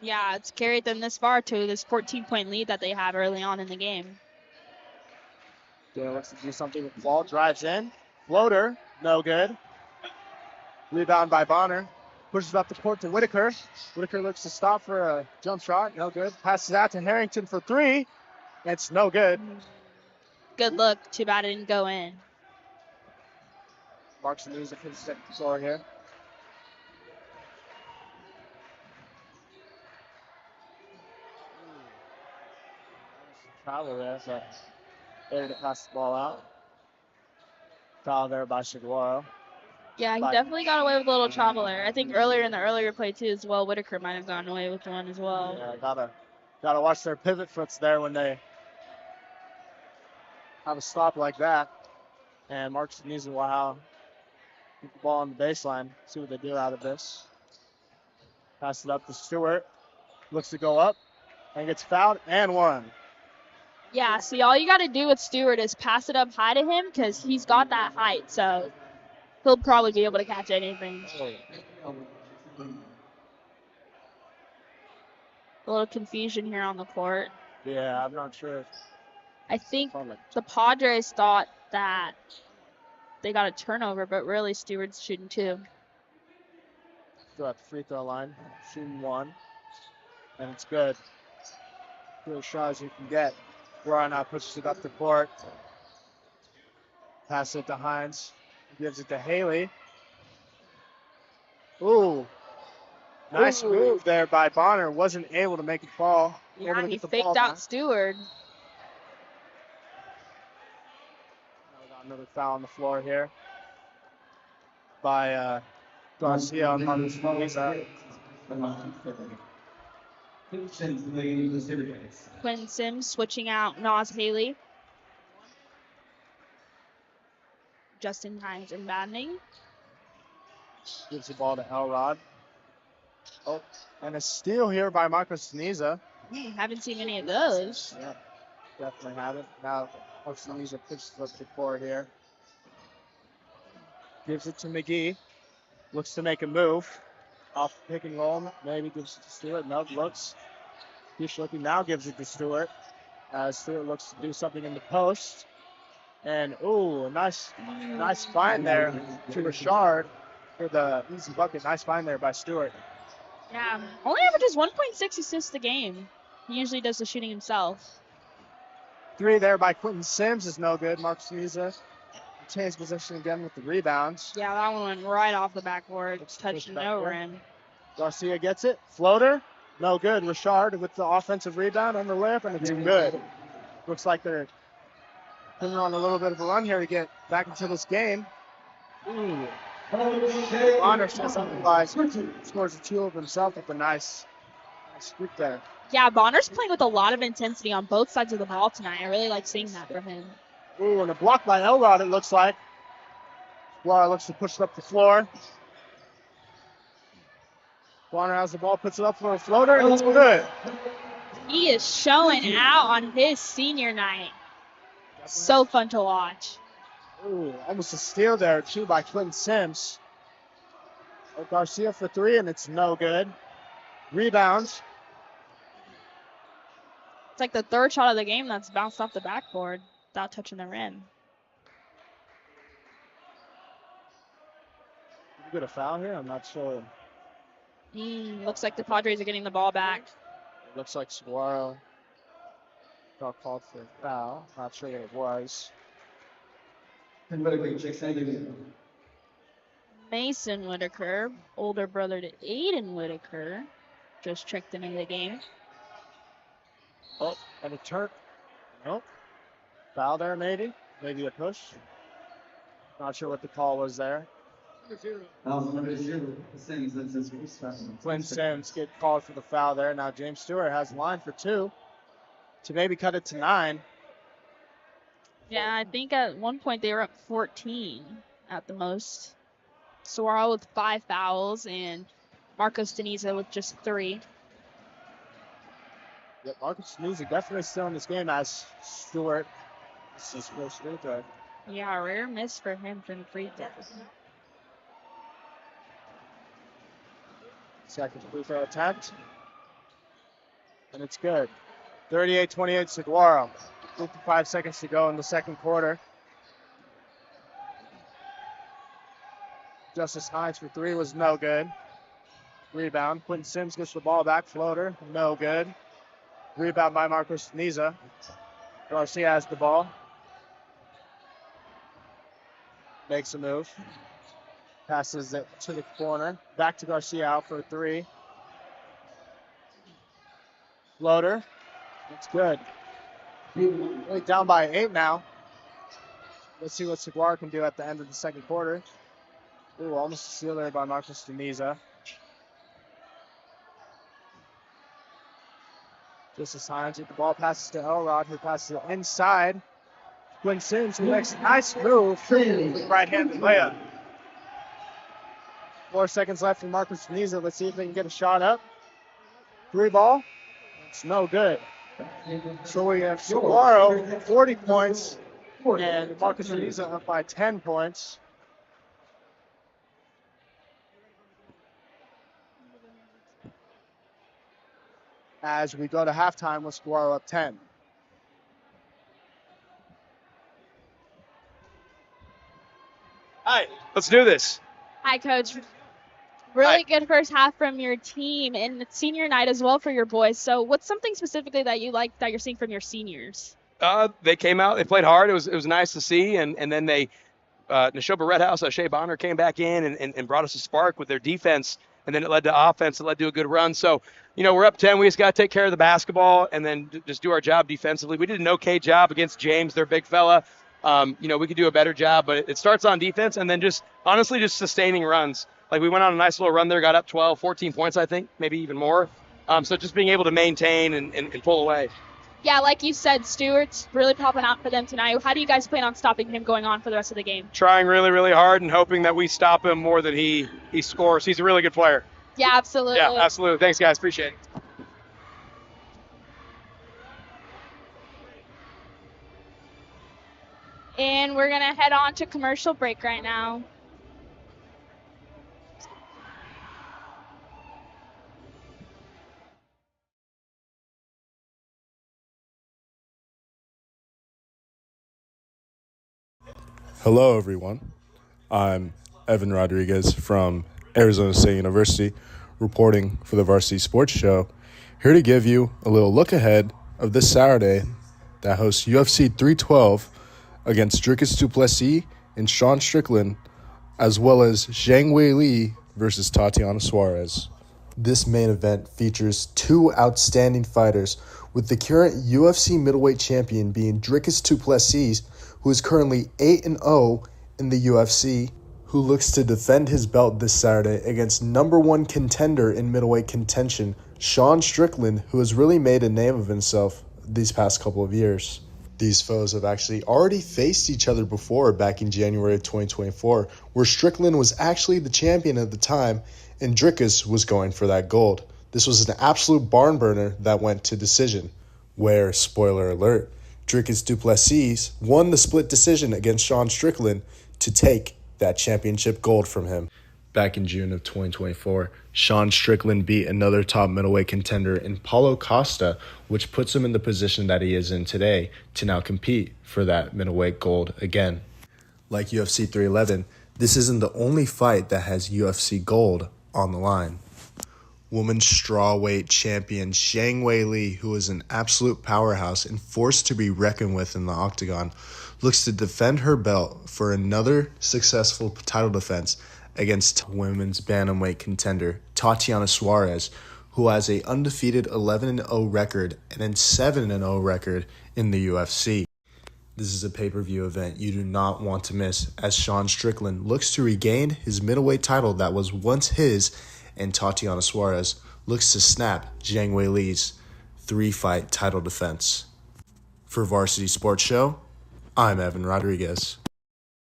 Yeah, it's carried them this far to this 14-point lead that they have early on in the game. Dana looks to do something with the ball. Drives in. Floater. No good. Rebound by Bonner. Pushes up the court to Whitaker. Whitaker looks to stop for a jump shot. No good. Passes out to Harrington for three. It's no good. Good look. Too bad it didn't go in. Marks the Niza for the second floor here. Travel there, so ready to pass the ball out. Foul there by Saguaro. Yeah, he definitely got away with a little travel there. I think earlier in the earlier play too as well, Whitaker might have gotten away with one as well. Yeah, gotta watch their pivot foots there when they have a stop like that. And Marks Niza will have the ball on the baseline. See what they do out of this. Pass it up to Stewart. Looks to go up and gets fouled and one. Yeah, see, all you got to do with Stewart is pass it up high to him because he's got that height, so he'll probably be able to catch anything. A little confusion here on the court. Yeah, I'm not sure. I think the Padres thought that they got a turnover, but really Stewart's shooting two. Still at the free throw line, shooting one, and it's good. Good shot as you can get. Brian now pushes it up the court. Pass it to Hines. Gives it to Haley. Ooh. Nice move there by Bonner. Wasn't able to make it fall. Yeah, he faked out Stewart. Got another foul on the floor here by Garcia on Marcus Niza. Quinn Sims switching out Nas Haley. Justin Hines inbounding. Gives the ball to Elrod. Oh, and a steal here by Marcus Niza. Haven't seen any of those. Yeah, definitely haven't. Now Marcus Niza pitches up the court here. Gives it to McGee. Looks to make a move. Off pick and roll. Maybe gives it to Stewart. No, looks. He's looking now, gives it to Stewart. Stewart looks to do something in the post. And, ooh, nice find there to Richard for the easy bucket. Nice find there by Stewart. Yeah, only averages 1.6 assists a game. He usually does the shooting himself. Three there by Quentin Sims is no good. Marcus Niza retains possession again with the rebounds. Yeah, that one went right off the backboard. It's touching no rim. Garcia gets it. Floater. No good. Richard with the offensive rebound on the layup, and it's good. Looks like they're putting on a little bit of a run here to get back into this game. Ooh. Bonner says otherwise. Scores a two of himself with a nice scoop there. Yeah, Bonner's playing with a lot of intensity on both sides of the ball tonight. I really like seeing that from him. Ooh, and a block by Elrod, it looks like. Bonner looks to push it up the floor. Bonner has the ball, puts it up for a floater, and it's good. He is showing out on his senior night. So fun to watch. Ooh, almost a steal there, too, by Quentin Sims. Garcia for three, and it's no good. Rebounds. It's like the third shot of the game that's bounced off the backboard without touching the rim. Did you get a foul here? I'm not sure. Looks like the Padres are getting the ball back. It looks like Saguaro got called for a foul. Not sure what it was. Mason Whitaker, older brother to Aiden Whitaker, just checked into the game. Oh, and a turn. Nope. Foul there, maybe. Maybe a push. Not sure what the call was there. Quinn Sims get called for the foul there. Now James Stewart has line for two to maybe cut it to 9. Yeah, I think at one point they were up 14 at the most. Saguaro with 5 fouls and Marcos Niza with just 3. Yeah, Marcus Niza definitely still in this game as Stewart. This is first free throw. Yeah, rare miss for him from free throws. Second free throw attempt. And it's good. 38-28 Saguaro. 55 seconds to go in the second quarter. Justice Hines for 3 was no good. Rebound. Quentin Sims gets the ball back. Floater. No good. Rebound by Marcus Niza. Garcia has the ball. Makes a move. Passes it to the corner. Back to Garcia out for a three. Floater. That's good. Only down by 8 now. Let's see what Saguaro can do at the end of the second quarter. Ooh, almost a steal there by Marcus Niza. Just a sign. The ball passes to Elrod, who passes it inside. Quinn Sims, who makes a nice move with right-handed layup. 4 seconds left for Marcus Niza. Let's see if they can get a shot up. 3 ball. It's no good. So we have Saguaro, 40 points, and Marcus Niza up by 10 points. As we go to halftime with Saguaro up 10. Hi, let's do this. Hi, Coach. Really good first half from your team, and it's senior night as well for your boys. So what's something specifically that you like that you're seeing from your seniors? They came out, they played hard. It was nice to see, and then they Neshoba Redhouse, Shea Bonner came back in and brought us a spark with their defense, and then it led to offense. It led to a good run. So, we're up 10. We just got to take care of the basketball and then just do our job defensively. We did an okay job against James, their big fella. We could do a better job, but it starts on defense and then just honestly just sustaining runs. Like we went on a nice little run there, got up 12, 14 points, I think, maybe even more. So just being able to maintain and pull away. Yeah, like you said, Stewart's really popping out for them tonight. How do you guys plan on stopping him going on for the rest of the game? Trying really, really hard and hoping that we stop him more than he scores. He's a really good player. Yeah, absolutely. Yeah, absolutely. Thanks, guys. Appreciate it. And we're going to head on to commercial break right now. Hello, everyone. I'm Evan Rodriguez from Arizona State University, reporting for the Varsity Sports Show, here to give you a little look ahead of this Saturday that hosts UFC 312 against Dricus du Plessis and Sean Strickland, as well as Zhang Weili versus Tatiana Suarez. This main event features 2 outstanding fighters, with the current UFC middleweight champion being Dricus du Plessis, who is currently 8-0 in the UFC, who looks to defend his belt this Saturday against number 1 contender in middleweight contention, Sean Strickland, who has really made a name of himself these past couple of years. These foes have actually already faced each other before back in January of 2024, where Strickland was actually the champion at the time and Dricus was going for that gold. This was an absolute barn burner that went to decision, where, spoiler alert, Dricus du Plessis won the split decision against Sean Strickland to take that championship gold from him. Back in June of 2024, Sean Strickland beat another top middleweight contender in Paulo Costa, which puts him in the position that he is in today to now compete for that middleweight gold again. Like UFC 311, this isn't the only fight that has UFC gold on the line. Women's strawweight champion Zhang Weili, who is an absolute powerhouse and force to be reckoned with in the octagon, looks to defend her belt for another successful title defense against women's bantamweight contender Tatiana Suarez, who has an undefeated 11-0 record and a 7-0 record in the UFC. This is a pay-per-view event you do not want to miss, as Sean Strickland looks to regain his middleweight title that was once his, and Tatiana Suarez looks to snap Zhang Weili's 3-fight title defense. For Varsity Sports Show, I'm Evan Rodriguez.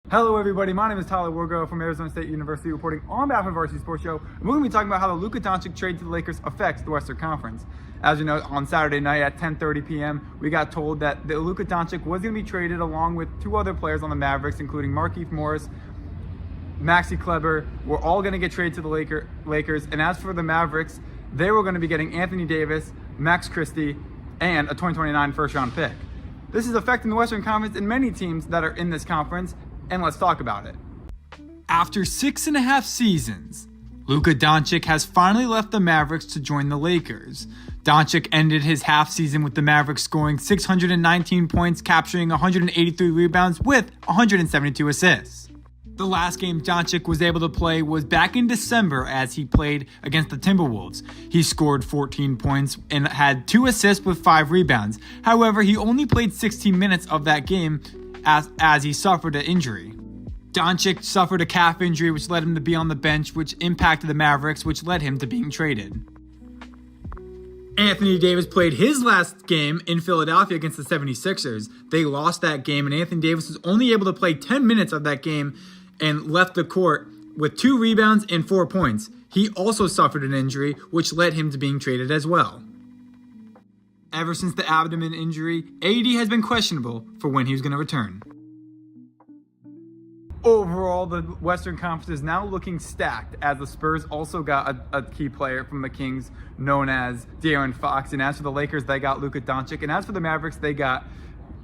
Hello everybody, my name is Tyler Wargo from Arizona State University, reporting on behalf of Varsity Sports Show. And we're going to be talking about how the Luka Doncic trade to the Lakers affects the Western Conference. As you know, on Saturday night at 10:30 p.m., we got told that the Luka Doncic was going to be traded along with 2 other players on the Mavericks, including Markieff Morris, Maxi Kleber. We're all going to get traded to the Lakers. And as for the Mavericks, they were going to be getting Anthony Davis, Max Christie, and a 2029 first-round pick. This is affecting the Western Conference and many teams that are in this conference, and let's talk about it. After 6.5 seasons, Luka Doncic has finally left the Mavericks to join the Lakers. Doncic ended his half season with the Mavericks scoring 619 points, capturing 183 rebounds with 172 assists. The last game Doncic was able to play was back in December as he played against the Timberwolves. He scored 14 points and had 2 assists with 5 rebounds. However, he only played 16 minutes of that game as he suffered an injury. Doncic suffered a calf injury which led him to be on the bench, which impacted the Mavericks, which led him to being traded. Anthony Davis played his last game in Philadelphia against the 76ers. They lost that game, and Anthony Davis was only able to play 10 minutes of that game and left the court with 2 rebounds and 4 points. He also suffered an injury, which led him to being traded as well. Ever since the abdomen injury, AD has been questionable for when he was going to return. Overall, the Western Conference is now looking stacked as the Spurs also got a key player from the Kings known as De'Aaron Fox. And as for the Lakers, they got Luka Doncic. And as for the Mavericks, they got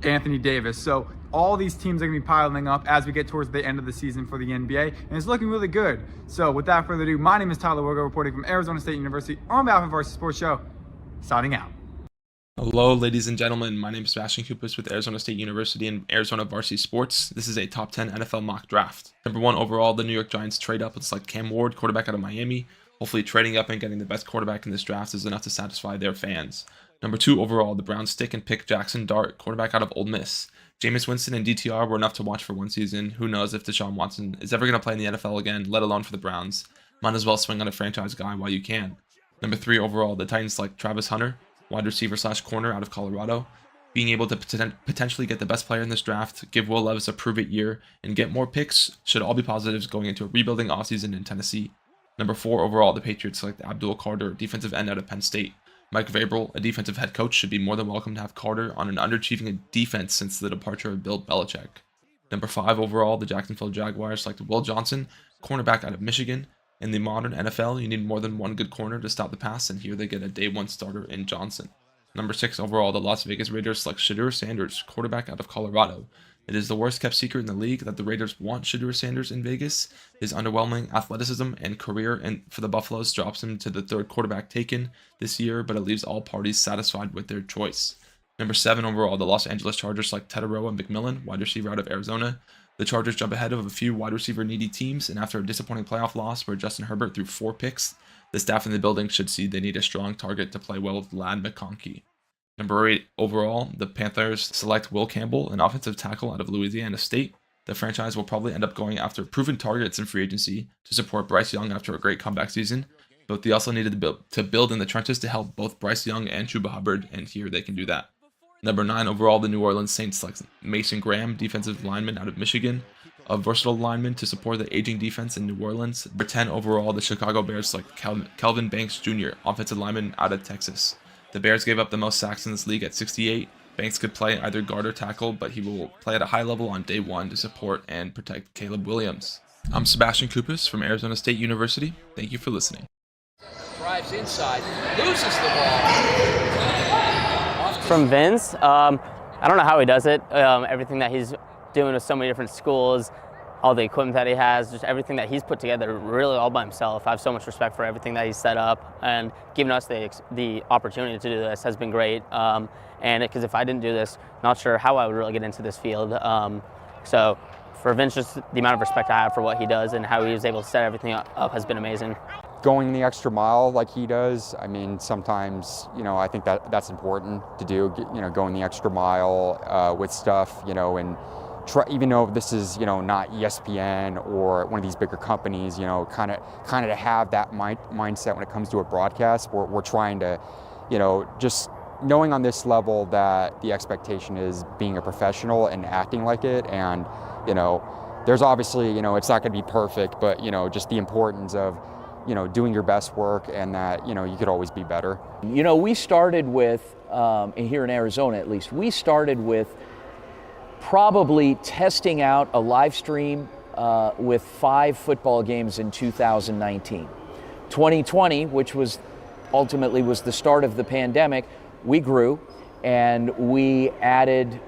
Anthony Davis. So all these teams are going to be piling up as we get towards the end of the season for the NBA. And it's looking really good. So without further ado, my name is Tyler Wargo, reporting from Arizona State University on behalf of Varsity Sports Show. Signing out. Hello, ladies and gentlemen. My name is Sebastian Kupis with Arizona State University and Arizona Varsity Sports. This is a top 10 NFL mock draft. Number 1 overall, the New York Giants trade up with select Cam Ward, quarterback out of Miami. Hopefully trading up and getting the best quarterback in this draft is enough to satisfy their fans. Number 2 overall, the Browns stick and pick Jackson Dart, quarterback out of Ole Miss. Jameis Winston and DTR were enough to watch for one season. Who knows if Deshaun Watson is ever going to play in the NFL again, let alone for the Browns. Might as well swing on a franchise guy while you can. Number 3 overall, the Titans select Travis Hunter, wide receiver / corner out of Colorado. Being able to potentially get the best player in this draft, give Will Levis a prove-it year, and get more picks should all be positives going into a rebuilding offseason in Tennessee. Number 4 overall, the Patriots select Abdul Carter, defensive end out of Penn State. Mike Vrabel, a defensive head coach, should be more than welcome to have Carter on an underachieving defense since the departure of Bill Belichick. Number 5 overall, the Jacksonville Jaguars select Will Johnson, cornerback out of Michigan. In the modern NFL, you need more than one good corner to stop the pass, and here they get a day 1 starter in Johnson. Number 6 overall, the Las Vegas Raiders select Shedeur Sanders, quarterback out of Colorado. It is the worst kept secret in the league that the Raiders want Shedeur Sanders in Vegas. His underwhelming athleticism and career for the Buffaloes drops him to the 3rd quarterback taken this year, but it leaves all parties satisfied with their choice. Number 7 overall, the Los Angeles Chargers select Tedoroa McMillan, wide receiver out of Arizona. The Chargers jump ahead of a few wide receiver needy teams, and after a disappointing playoff loss where Justin Herbert threw 4 picks, the staff in the building should see they need a strong target to play well with Lad McConkey. Number 8 overall, the Panthers select Will Campbell, an offensive tackle out of Louisiana State. The franchise will probably end up going after proven targets in free agency to support Bryce Young after a great comeback season, but they also needed to build in the trenches to help both Bryce Young and Chuba Hubbard, and here they can do that. Number 9 overall, the New Orleans Saints select Mason Graham, defensive lineman out of Michigan, a versatile lineman to support the aging defense in New Orleans. Number 10 overall, the Chicago Bears select Kelvin Banks Jr., offensive lineman out of Texas. The Bears gave up the most sacks in this league at 68. Banks could play either guard or tackle, but he will play at a high level on day 1 to support and protect Caleb Williams. I'm Sebastian Kupis from Arizona State University. Thank you for listening. Drives inside, loses the ball. From Vince, I don't know how he does it. Everything that he's doing with so many different schools, all the equipment that he has, just everything that he's put together really all by himself. I have so much respect for everything that he's set up, and giving us the opportunity to do this has been great. And because if I didn't do this, not sure how I would really get into this field. So for Vince, just the amount of respect I have for what he does and how he was able to set everything up has been amazing. Going the extra mile like he does, I mean, sometimes, I think that's important to do, going the extra mile with stuff, and try, even though this is, not ESPN or one of these bigger companies, kind of to have that mindset when it comes to a broadcast. We're trying to, just knowing on this level that the expectation is being a professional and acting like it. And, there's obviously, it's not going to be perfect, but, just the importance of, doing your best work, and that, you could always be better. We started with, here in Arizona at least, we started with probably testing out a live stream with 5 football games in 2019. 2020, which was ultimately was the start of the pandemic, we grew and we added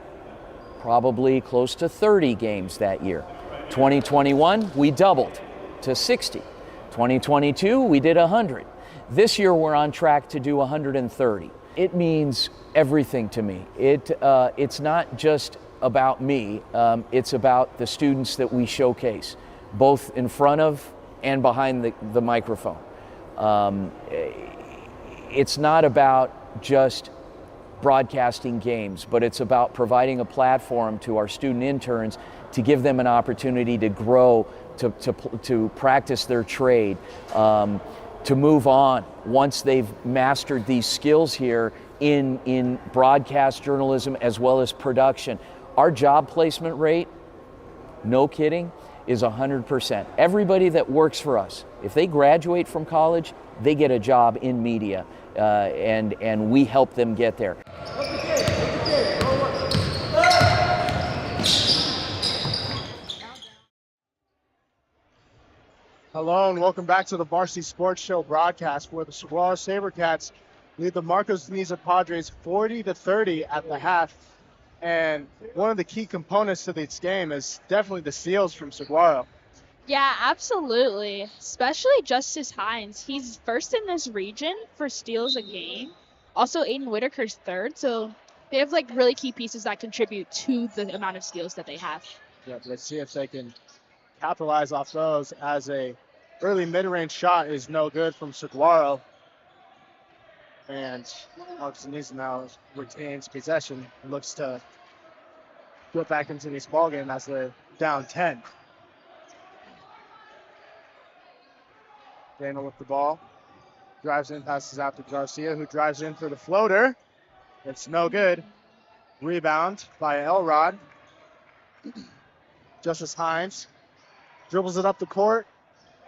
probably close to 30 games that year. 2021, we doubled to 60. 2022, we did 100. This year, we're on track to do 130. It means everything to me. It's not just about me. It's about the students that we showcase, both in front of and behind the microphone. It's not about just broadcasting games, but it's about providing a platform to our student interns to give them an opportunity to grow, to practice their trade, to move on once they've mastered these skills here in broadcast journalism as well as production. Our job placement rate, no kidding, is 100%. Everybody that works for us, if they graduate from college, they get a job in media, and we help them get there. Hello and welcome back to the Varsity Sports Show broadcast, where the Saguaro SaberCats lead the Marcos Niza Padres 40-30 at the half. And one of the key components to this game is definitely the steals from Saguaro. Yeah, absolutely. Especially Justice Hines. He's first in this region for steals a game. Also, Aiden Whitaker's third. So they have like really key pieces that contribute to the amount of steals that they have. Yeah, let's see if they can capitalize off those, as a early mid-range shot is no good from Saguaro. And Marcos Niza now retains possession and looks to get back into this ballgame as they're down 10. Daniel with the ball. Drives in, passes out to Garcia, who drives in for the floater. It's no good. Rebound by Elrod. Justice Hines dribbles it up the court,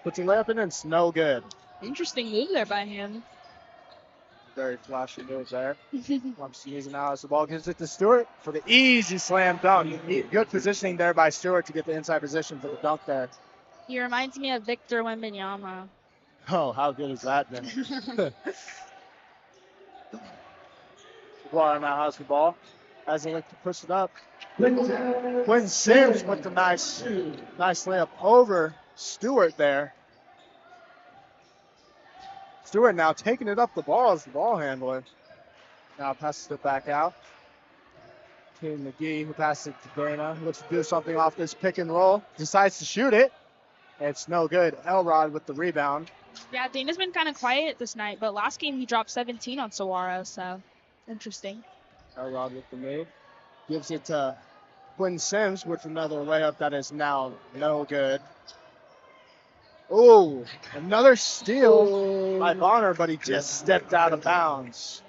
puts a layup in, and it's no good. Interesting move there by him. Very flashy move there. Marcos Niza now as the ball gives it to Stewart for the easy slam dunk. Good positioning there by Stewart to get the inside position for the dunk there. He reminds me of Victor Wembanyama. Oh, how good is that then? Saguaro now has the ball as they look to push it up. Quinn Sims with the nice layup over Stewart there. Stewart now taking it up the ball as the ball handler. Now passes it back out. Team McGee, who passes it to Dana. Looks to do something off this pick and roll. Decides to shoot it. It's no good. Elrod with the rebound. Yeah, Dana's been kind of quiet this night, but last game he dropped 17 on Saguaro, so interesting. Elrod with the move. Gives it to Quinn Sims with another layup that is now no good. Oh, another steal by Bonner, but he just stepped out of bounds.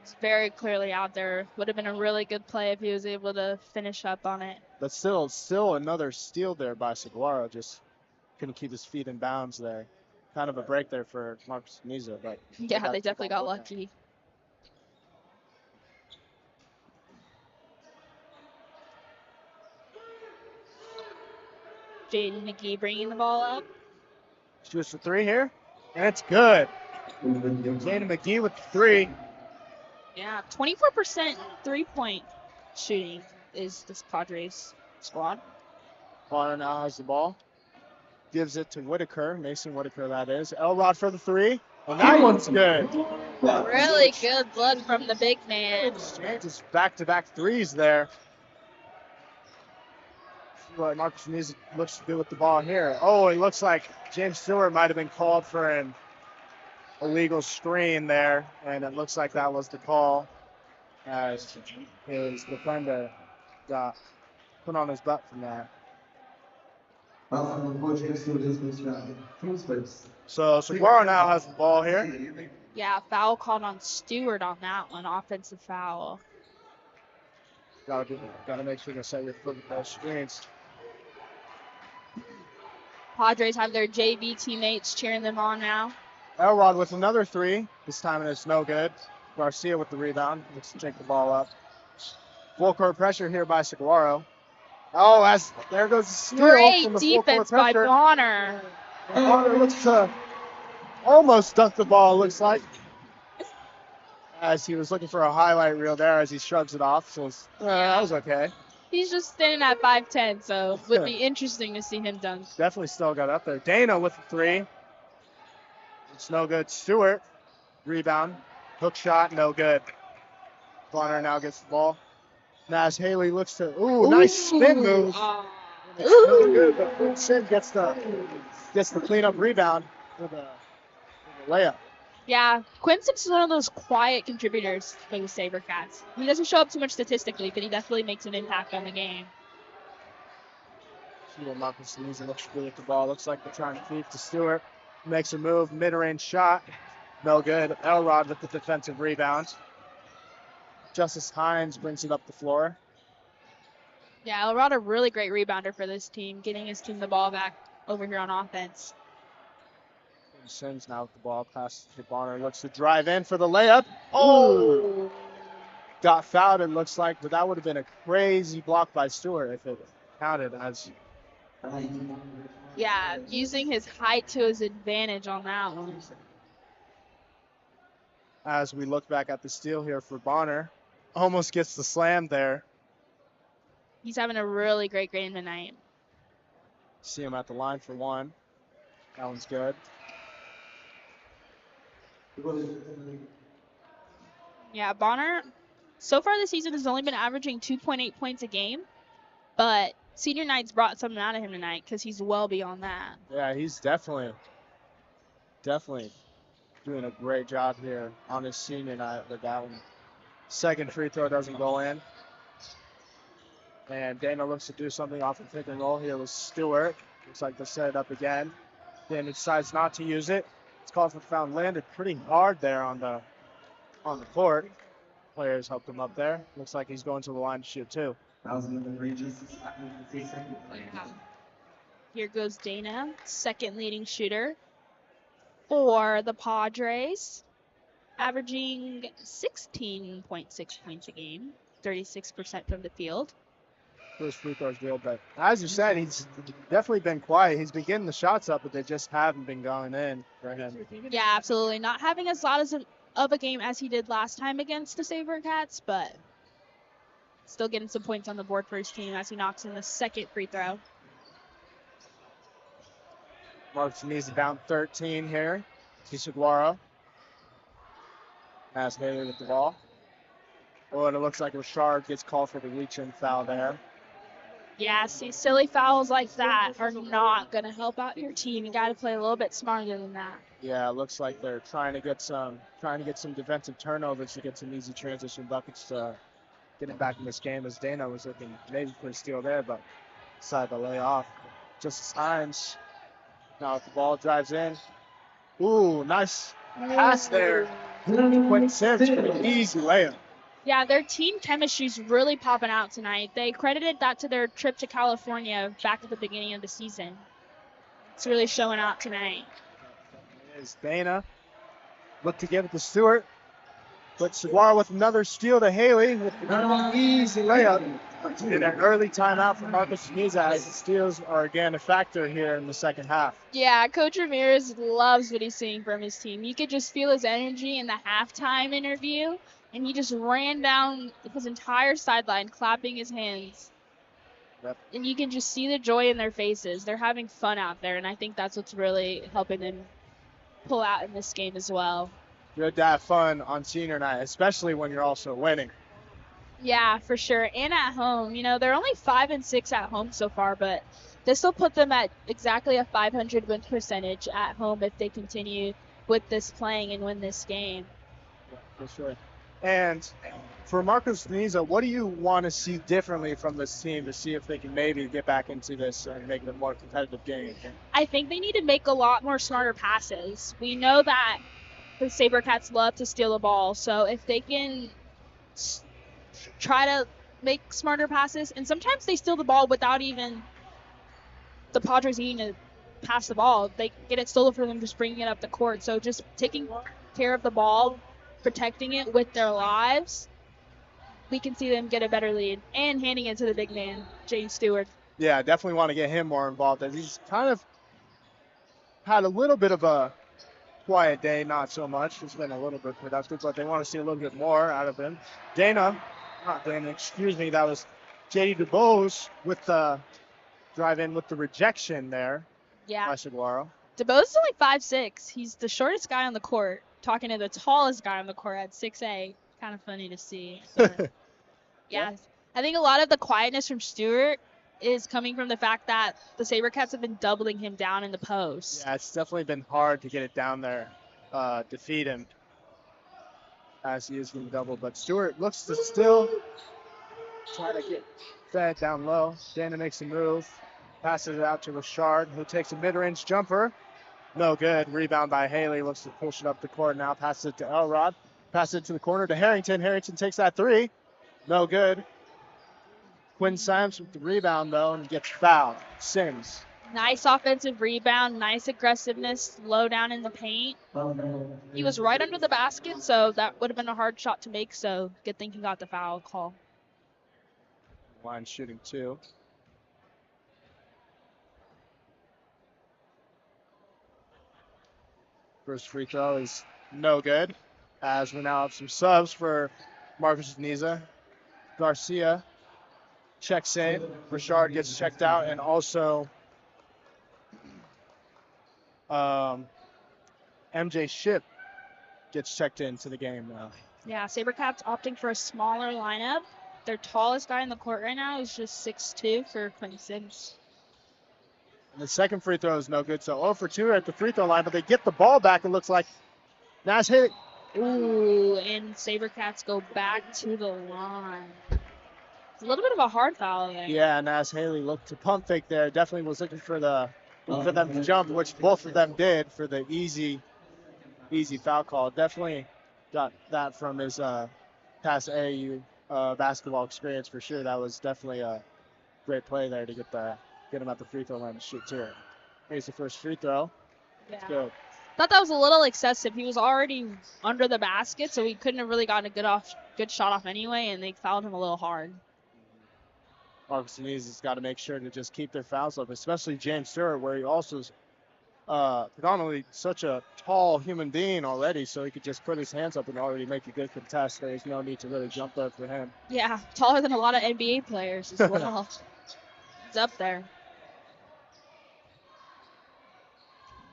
It's very clearly out there. Would have been a really good play if he was able to finish up on it. But still another steal there by Saguaro. Just couldn't keep his feet in bounds there. Kind of a break there for Marcos Niza, but yeah, they definitely got lucky. Jaden McGee bringing the ball up. Shoots for three here, and it's good. Jaden McGee with the three. Yeah, 24% three-point shooting is this Padres squad. Bonner now has the ball. Gives it to Whitaker, Mason Whitaker that is. Elrod for the three, and that one's good. Really good blood from the big man. Just back-to-back threes there. See what Marcos Niza looks to do with the ball here. Oh, it looks like James Stewart might have been called for an illegal screen there, and it looks like that was the call, as his defender got put on his butt from that. So Saguaro now has the ball here. Yeah, foul called on Stewart on that one, offensive foul. Gotta make sure to set your foot with those screens. Padres have their JV teammates cheering them on now. Elrod with another three. This time it's no good. Garcia with the rebound. Looks to take the ball up. Full court pressure here by Saguaro. Oh, there goes the steal. Great from the defense by Bonner. Bonner looks to almost dunk the ball, looks like. As he was looking for a highlight reel there as he shrugs it off. So that was okay. He's just standing at 5'10", so it would be interesting to see him dunk. Definitely still got up there. Dana with the three. It's no good. Stewart, rebound, hook shot, no good. Bonner now gets the ball. Naz Haley looks to, nice spin move. It's no good, but Quinn Sim gets the cleanup rebound with a layup. Yeah, Quinson's one of those quiet contributors for the SaberCats. He doesn't show up too much statistically, but he definitely makes an impact on the game. See what Marcus Niza looks good at the ball. Looks like they're trying to feed to Stewart. Makes a move, mid-range shot. No good. Elrod with the defensive rebound. Justice Hines brings it up the floor. Yeah, Elrod a really great rebounder for this team, getting his team the ball back over here on offense. Sims now with the ball, passes to Bonner, looks to drive in for the layup. Oh! Got fouled, and looks like, but that would have been a crazy block by Stewart if it counted as. Yeah, using his height to his advantage on that one. As we look back at the steal here for Bonner, almost gets the slam there. He's having a really great game tonight. See him at the line for one. That one's good. Yeah, Bonner, so far this season has only been averaging 2.8 points a game, but senior night's brought something out of him tonight because he's well beyond that. Yeah, he's definitely doing a great job here on his senior night with that one. Second free throw doesn't go in. And Dana looks to do something off the pick and roll here with Stewart. Looks like they set it up again. Dana decides not to use it. It's called for foul. Landed pretty hard there on the court. Players helped him up there. Looks like he's going to the line to shoot too. Here goes Dana, second leading shooter for the Padres, averaging 16.6 points a game, 36% from the field. First free throw's good, but as you said, he's definitely been quiet. He's been getting the shots up, but they just haven't been going in for him. Yeah, absolutely. Not having as lot of a game as he did last time against the SaberCats, but still getting some points on the board for his team as he knocks in the second free throw. Martinez down 13 here. To Saguaro. Has Haley with the ball. Oh, and it looks like Richard gets called for the reach-in foul there. Yeah, see, silly fouls like that are not going to help out your team. You got to play a little bit smarter than that. Yeah, it looks like they're trying to get some defensive turnovers to get some easy transition buckets to get it back in this game. As Dana was looking maybe for a steal there, but decided to lay off. Justice Hines now the ball drives in. Ooh, nice pass there. Quinn Sims, easy layup. Yeah, their team chemistry's really popping out tonight. They credited that to their trip to California back at the beginning of the season. It's really showing out tonight. Is Dana. Look to give it to Stewart. But Saguaro with another steal to Haley with an easy layup. And an early timeout for Marcus Niza as the steals are again a factor here in the second half. Yeah, Coach Ramirez loves what he's seeing from his team. You could just feel his energy in the halftime interview, and he just ran down his entire sideline clapping his hands. Yep. And you can just see the joy in their faces. They're having fun out there, and I think that's what's really helping them pull out in this game as well. Good to have fun on senior night, especially when you're also winning. Yeah, for sure. And at home, they're only 5-6 at home so far, but this will put them at exactly a 500 win percentage at home if they continue with this playing and win this game. For sure. And for Marcus Niza, what do you want to see differently from this team to see if they can maybe get back into this and make it a more competitive game? I think they need to make a lot more smarter passes. We know that the SaberCats love to steal the ball, so if they can try to make smarter passes, and sometimes they steal the ball without even the Padres needing to pass the ball. They get it stolen from them just bringing it up the court. So just taking care of the ball, protecting it with their lives, we can see them get a better lead, and handing it to the big man, James Stewart. Yeah, definitely want to get him more involved, as he's kind of had a little bit of a quiet day, not so much. It's been a little bit productive, but they want to see a little bit more out of him. That was J.D. DuBose with the drive in with the rejection there. Yeah. By Saguaro. DeBose is only 5'6". He's the shortest guy on the court, talking to the tallest guy on the court at 6'8". Kind of funny to see. But yeah, I think a lot of the quietness from Stewart is coming from the fact that the SaberCats have been doubling him down in the post. Yeah, it's definitely been hard to get it down there, defeat him as he is being doubled. But Stewart looks to still try to get fed down low. Dana makes a move, passes it out to Richard, who takes a mid-range jumper. No good. Rebound by Haley. Looks to push it up the court now. Passes it to Elrod. Passes it to the corner to Harrington. Harrington takes that three. No good. Quinn Sims with the rebound, though, and gets fouled. Sims. Nice offensive rebound, nice aggressiveness, low down in the paint. He was right under the basket, so that would have been a hard shot to make, so good thing he got the foul call. Line shooting 2. First free throw is no good, as we now have some subs for Marcus Niza. Garcia, check save. Richard gets checked out, and also MJ Ship gets checked into the game now. Yeah, SaberCats opting for a smaller lineup. Their tallest guy in the court right now is just 6'2" for Quinn Sims. And the second free throw is no good, so 0 for 2 at the free throw line, but they get the ball back. It looks like Nash hit it. Ooh, and SaberCats go back to the line. It's a little bit of a hard foul there. Yeah, Nas Haley looked to pump fake there. Definitely was looking for them to jump, which both of them did for the easy foul call. Definitely got that from his past AAU basketball experience for sure. That was definitely a great play there to get him at the free throw line to shoot 2. Here's the first free throw. Yeah. Good. Thought that was a little excessive. He was already under the basket, so he couldn't have really gotten a good shot off anyway, and they fouled him a little hard. Marcus Niza has got to make sure to just keep their fouls up, especially James Stewart, where he also is predominantly such a tall human being already, so he could just put his hands up and already make a good contest. There's no need to really jump up for him. Yeah, taller than a lot of NBA players as well. He's up there.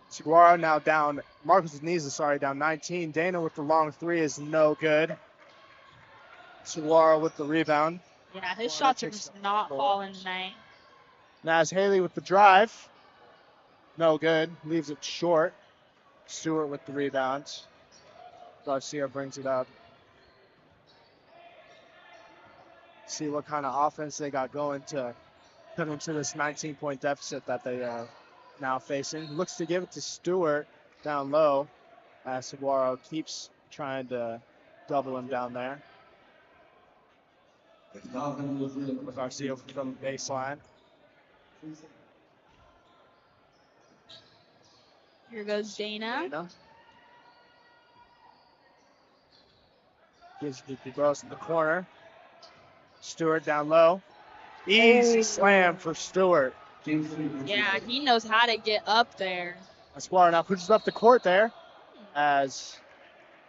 Saguaro now down, Marcus Niza, down 19. Dana with the long 3 is no good. Saguaro with the rebound. Yeah, his shots are just not falling tonight. Naz Haley with the drive. No good. Leaves it short. Stewart with the rebound. Garcia brings it up. See what kind of offense they got going to put into this 19-point deficit that they are now facing. Looks to give it to Stewart down low as Saguaro keeps trying to double him down there. Garcia from the baseline. Here goes Dana. Gives the Gross in the corner. Stewart down low. Easy slam for Stewart. Yeah, he knows how to get up there. Saguaro now pushes up the court there as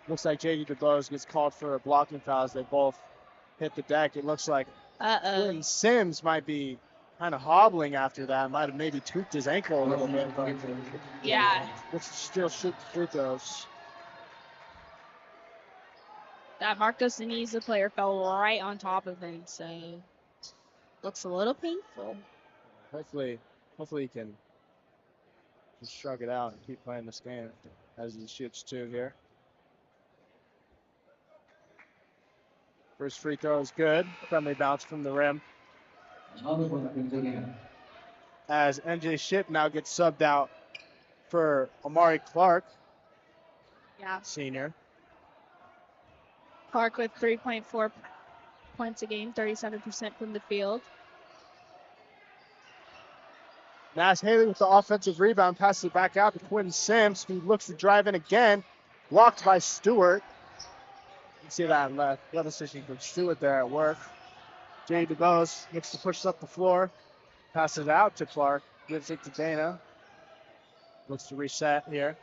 looks like J.D. DeBose gets called for a blocking foul as they both hit the deck. It looks like Quinn Sims might be kind of hobbling after that. Might have maybe tweaked his ankle a little bit. Yeah. Looks to still shoot the free throws. That Marcos Niza player fell right on top of him, so looks a little painful. Hopefully he can just shrug it out and keep playing this game as he shoots 2 here. First free throw is good. Friendly bounce from the rim. As NJ Ship now gets subbed out for Amari Clark. Yeah. Senior. Clark with 3.4 points a game, 37% from the field. Nash Haley with the offensive rebound, passes it back out to Quinn Sims, who looks to drive in again. Blocked by Stewart. You can see that left position from Stewart there at work. Jay DeBose looks to push up the floor. Passes it out to Clark. Gives it to Dana. Looks to reset here.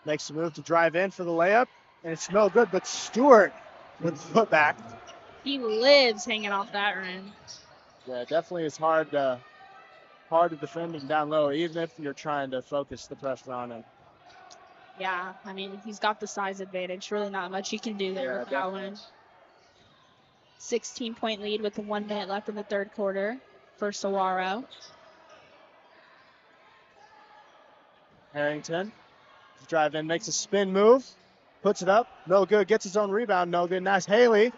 Makes a move to drive in for the layup. And it's no good, but Stewart with the putback. He lives hanging off that rim. Yeah, definitely is hard to hard to defend him down low, even if you're trying to focus the pressure on him. Yeah, I mean, he's got the size advantage. Really not much he can do there with that one. 16-point lead with 1 minute left in the third quarter for Saguaro. Harrington, drive in, makes a spin move, puts it up, no good, gets his own rebound, no good. Nice Haley.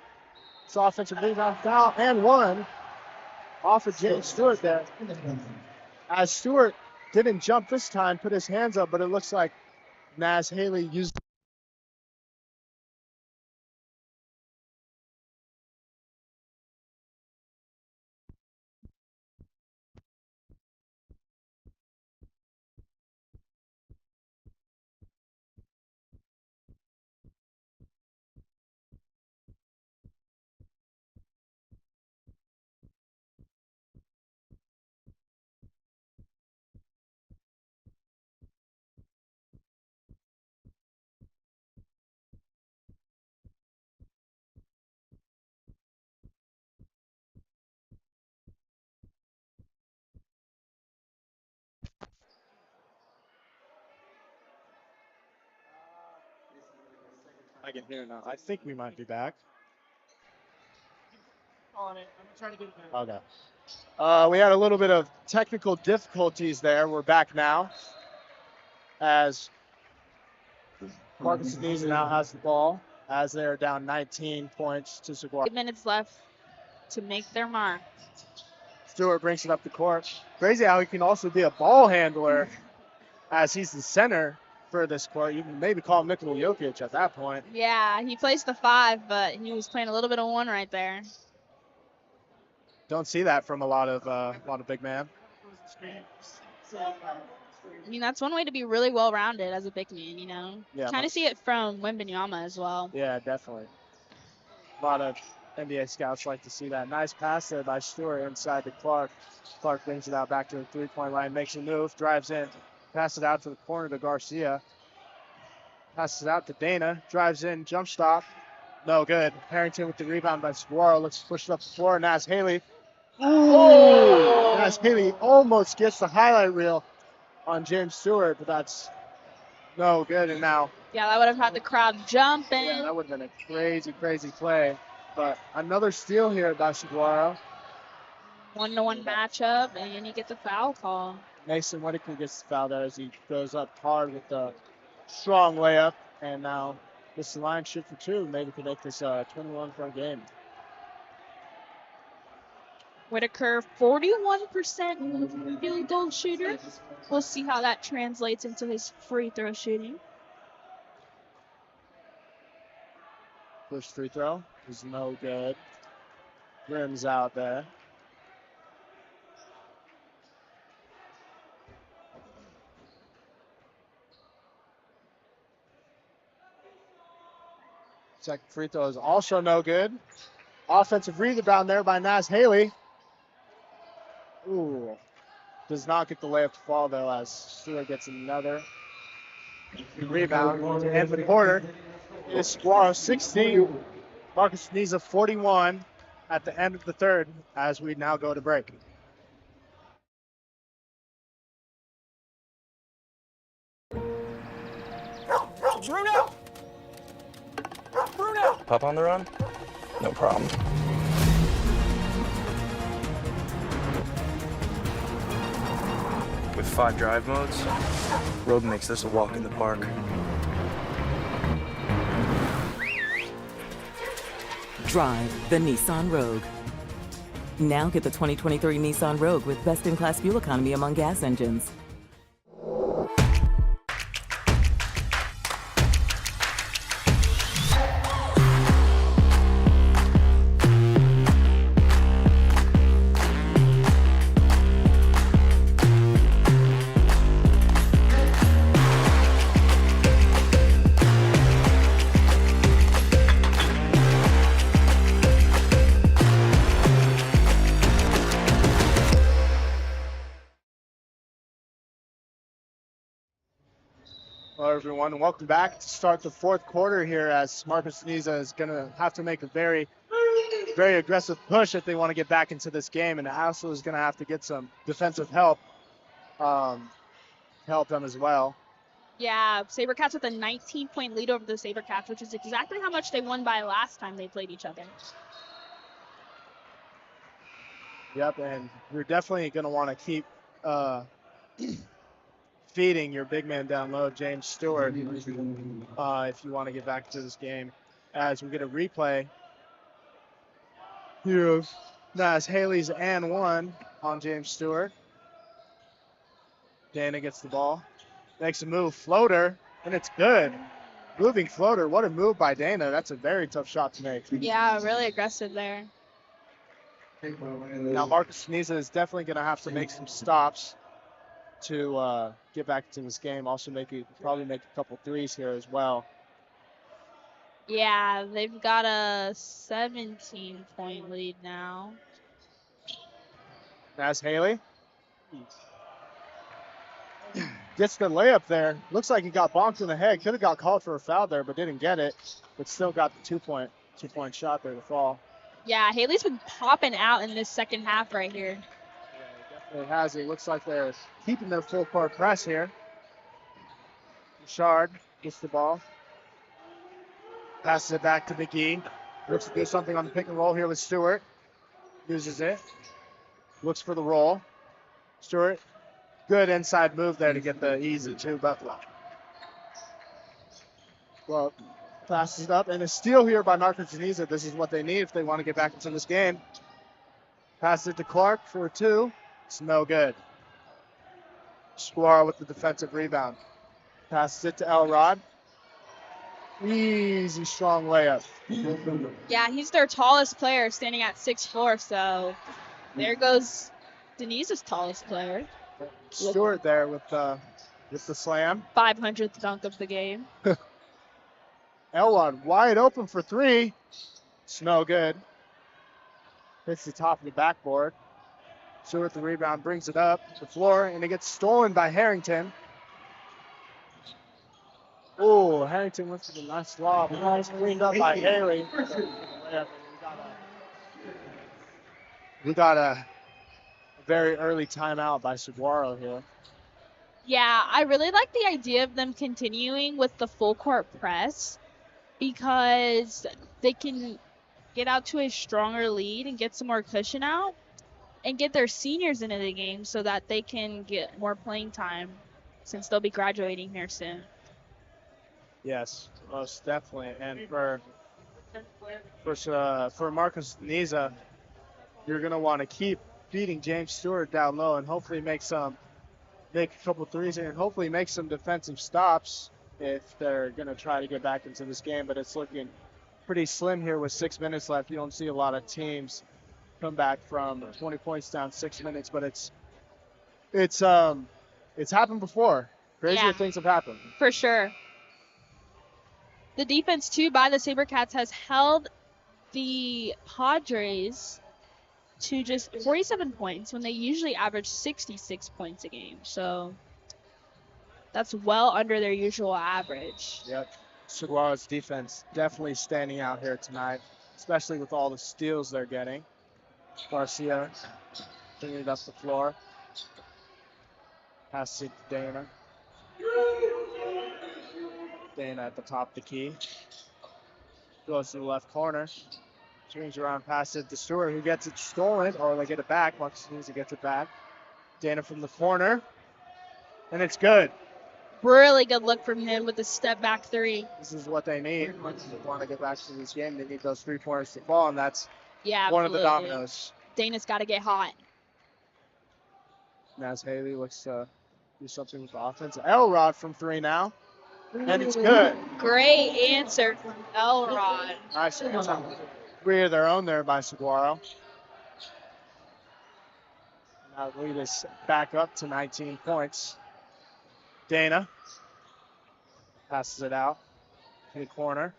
It's offensive rebound, foul, and one off of James Stewart there. As Stewart didn't jump this time, put his hands up, but it looks like Naz Haley used. I can hear now. I think we might be back. On it. I'm trying to get it back. Okay. We had a little bit of technical difficulties there. We're back now. As Marcus Niza now has the ball, as they're down 19 points to Saguaro. 8 minutes left to make their mark. Stewart brings it up the court. Crazy how he can also be a ball handler, as he's the center for this court. You can maybe call him Nikola Jokic at that point. Yeah, he plays the 5, but he was playing a little bit of 1 right there. Don't see that from a lot of big man. I mean, that's one way to be really well-rounded as a big man, you know. Yeah, Kind of see it from Wembanyama as well. Yeah, definitely. A lot of NBA scouts like to see that. Nice pass there by Stewart inside to Clark. Clark brings it out back to the three-point line, makes a move, drives in, passes it out to the corner to Garcia. Passes it out to Dana, drives in, jump stop. No good. Harrington with the rebound by Saguaro. Looks to push it up the floor. Naz Haley. Naz Haley almost gets the highlight reel on James Stewart, but that's no good. And now, yeah, that would have had the crowd jumping. Yeah, that would have been a crazy, crazy play. But another steal here by Saguaro. 1-to-1 matchup, and you get the foul call. Mason Whitaker gets the foul there as he goes up hard with the strong layup. And now this line shoot for 2. Maybe can make this a 21-point game. Whitaker, 41% field goal shooter. We'll see how that translates into his free throw shooting. First free throw is no good. Rims out there. Second free throw is also no good. Offensive rebound there by Naz Haley. Ooh. Does not get the layup to fall, though, as Stewart gets another rebound to end the quarter. It is Saguaro 16, Marcus Niza 41 at the end of the third as we now go to break. Bruno! Bruno! Pup on the run? No problem. With 5 drive modes, Road makes this a walk in the park. Drive the Nissan Rogue. Now get the 2023 Nissan Rogue with best-in-class fuel economy among gas engines. Hello, everyone, and welcome back to start the fourth quarter here as Marcus Niza is going to have to make a very very aggressive push if they want to get back into this game, and Hassel is going to have to get some defensive help, help them as well. Yeah, SaberCats with a 19-point lead over the SaberCats, which is exactly how much they won by last time they played each other. Yep, and you're definitely going to want to keep feeding your big man down low, James Stewart, if you want to get back to this game. As we get a replay here of Naz Haley's and one on James Stewart. Dana gets the ball, makes a move, floater, and it's good. Moving floater, what a move by Dana. That's a very tough shot to make. Yeah, really aggressive there. Now Marcus Niza is definitely going to have to make some stops to get back into this game. Also probably make a couple threes here as well. Yeah, they've got a 17-point lead now. Naz Haley gets the layup there. Looks like he got bonked in the head. Could have got called for a foul there, but didn't get it. But still got the two-point shot there to fall. Yeah, Haley's been popping out in this second half right here. It has. It looks like they're keeping their full court press here. Bouchard gets the ball. Passes it back to McGee. Looks to do something on the pick and roll here with Stewart. Uses it. Looks for the roll. Stewart, good inside move there to get the easy two Buffalo. Well, passes it up, and a steal here by Marcus Niza. This is what they need if they want to get back into this game. Passes it to Clark for a two. It's no good. Saguaro with the defensive rebound. Passes it to Elrod. Easy, strong layup. Yeah, he's their tallest player, standing at 6'4", so there goes Denise's tallest player. Stewart there with the slam. 500th dunk of the game. Elrod wide open for three. It's no good. Hits the top of the backboard. Stewart the rebound, brings it up the floor, and it gets stolen by Harrington. Oh, Harrington went for the nice lob. Nice cleaned up by Haley. We got a very early timeout by Saguaro here. Yeah, I really like the idea of them continuing with the full court press because they can get out to a stronger lead and get some more cushion out and get their seniors into the game so that they can get more playing time since they'll be graduating here soon. Yes, most definitely. And for Marcus Niza, you're going to want to keep feeding James Stewart down low and hopefully make a couple threes and hopefully make some defensive stops if they're going to try to get back into this game. But it's looking pretty slim here with 6 minutes left. You don't see a lot of teams come back from 20 points down 6 minutes, but it's happened before. Crazier things have happened. For sure. The defense, too, by the SaberCats has held the Padres to just 47 points when they usually average 66 points a game. So that's well under their usual average. Yep. Saguaro's defense definitely standing out here tonight, especially with all the steals they're getting. Garcia bringing it up the floor. Pass it to Dana. Dana at the top of the key. Goes to the left corner. Turns around, passes it to Stewart, who gets it stolen, or they get it back. Marcus Niza gets it back. Dana from the corner. And it's good. Really good look from him with the step back three. This is what they need. Once they want to get back to this game, they need those 3 pointers to fall, and that's one of the dominoes. Dana's got to get hot. Naz Haley looks to do something with the offense. Elrod from three now. And it's good. Great answer from Elrod. Nice. Three of their own there by Saguaro. Now the lead is back up to 19 points. Dana passes it out to the corner.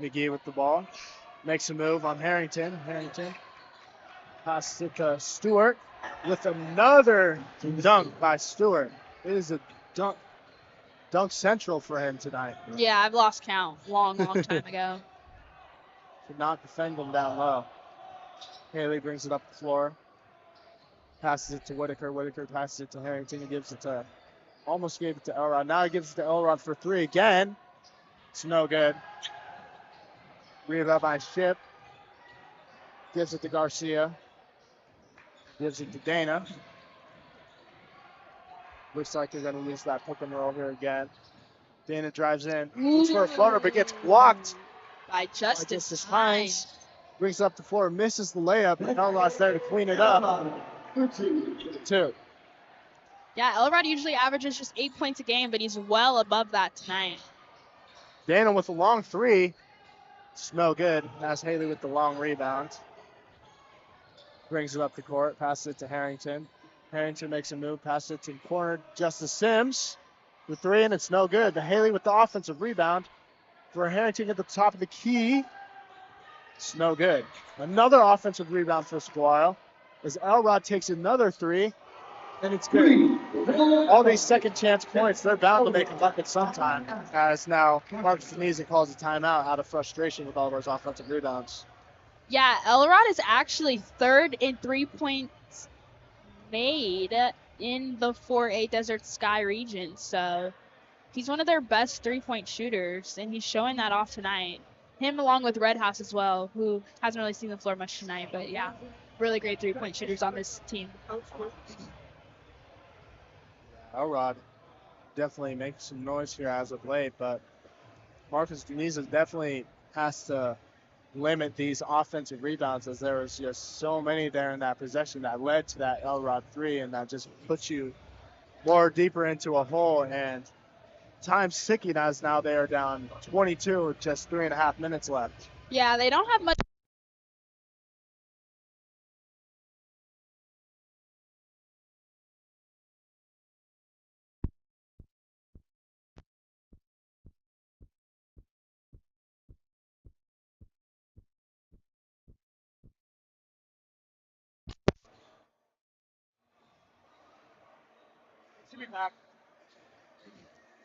McGee with the ball. Makes a move on Harrington. Harrington passes it to Stewart with another dunk by Stewart. It is a dunk central for him tonight. Yeah, I've lost count long time ago. could not defend them down low. Haley brings it up the floor. Passes it to Whitaker. Whitaker passes it to Harrington. He gives it to, almost gave it to Elrod. Now he gives it to Elrod for three again. It's no good. Rebound by Ship. Gives it to Garcia. Gives it to Dana. Looks like they're going to use that pick and roll here again. Dana drives in. Looks for a floater, but gets blocked by Justice Hines. Brings it up the floor, misses the layup, and Elrod's there to clean it up. 2. Yeah, Elrod usually averages just 8 points a game, but he's well above that tonight. Dana with a long three. It's no good. That's Haley with the long rebound. Brings it up the court, passes it to Harrington. Harrington makes a move, passes it to the corner. Justice Sims with three, and it's no good. The Haley with the offensive rebound for Harrington at the top of the key. It's no good. Another offensive rebound for Saguaro as Elrod takes another three, and it's good. All these second chance points, they're bound to make a bucket sometime, as now Marcus Niza calls a timeout out of frustration with all those offensive rebounds. Yeah, Elrod is actually third in 3 points made in the 4A Desert Sky region. So he's one of their best 3-point shooters, and he's showing that off tonight. Him along with Red House as well, who hasn't really seen the floor much tonight. But yeah, really great 3-point shooters on this team. Elrod definitely makes some noise here as of late, but Marcus Niza definitely has to limit these offensive rebounds, as there was just so many there in that possession that led to that Elrod three, and that just puts you more deeper into a hole. And time's ticking as now they are down 22 with just 3.5 minutes left. Yeah, they don't have much.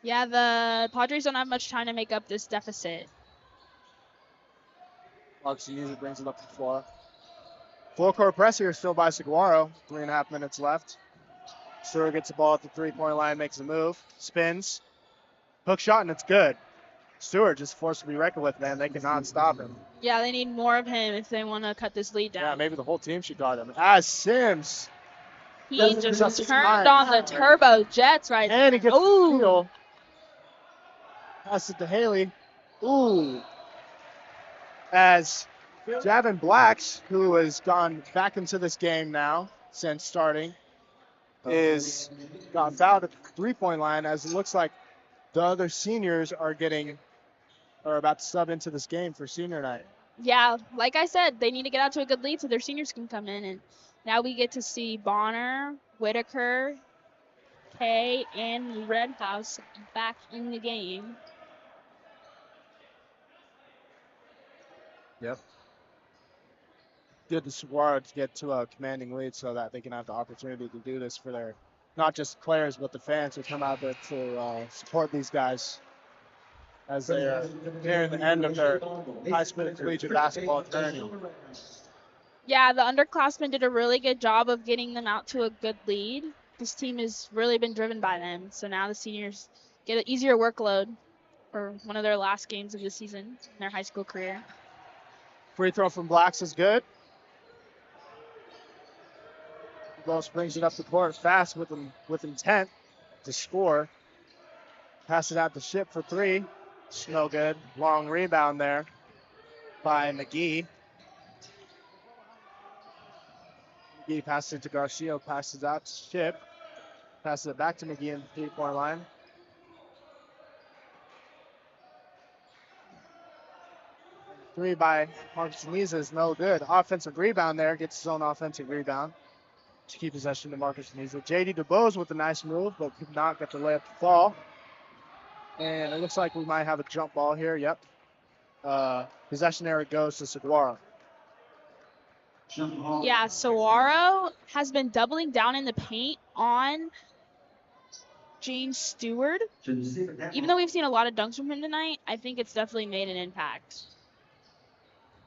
Yeah, the Padres don't have much time to make up this deficit. Marcus Niza brings it up the floor. Full court press here still by Saguaro. 3.5 minutes left. Stewart gets the ball at the three-point line, makes a move, spins, hook shot, and it's good. Stewart just forced to be reckoned with, man. They cannot stop him. Yeah, they need more of him if they want to cut this lead down. Yeah, maybe the whole team should guard him. As Sims. He just turned on the turbo jets right there. And he gets the steal. Pass it to Haley. Ooh. As Javin Blacks, who has gone back into this game now since starting, is got fouled at the three-point line, as it looks like the other seniors are about to sub into this game for senior night. Yeah, like I said, they need to get out to a good lead so their seniors can come in. And now we get to see Bonner, Whitaker, Kay, and Red House back in the game. Yep. Good to Saguaro to get to a commanding lead so that they can have the opportunity to do this for their, not just players, but the fans who come out there to support these guys as they are nearing the end of their high school collegiate basketball journey. Yeah, the underclassmen did a really good job of getting them out to a good lead. This team has really been driven by them. So now the seniors get an easier workload for one of their last games of the season in their high school career. Free throw from Blacks is good. Ball brings it up the court fast with intent to score. Pass it out to Ship for three. It's no good. Long rebound there by McGee. McGee passes it to Garcia, passes out to Ship. Passes it back to McGee in the three-point line. Three by Marcus Niza is no good. Offensive rebound there. Gets his own offensive rebound to keep possession to Marcus Niza. J.D. DuBose with a nice move, but could not get the layup to fall. And it looks like we might have a jump ball here. Yep. Possession area goes to Saguaro. Yeah, Saguaro has been doubling down in the paint on James Stewart. Even though we've seen a lot of dunks from him tonight, I think it's definitely made an impact.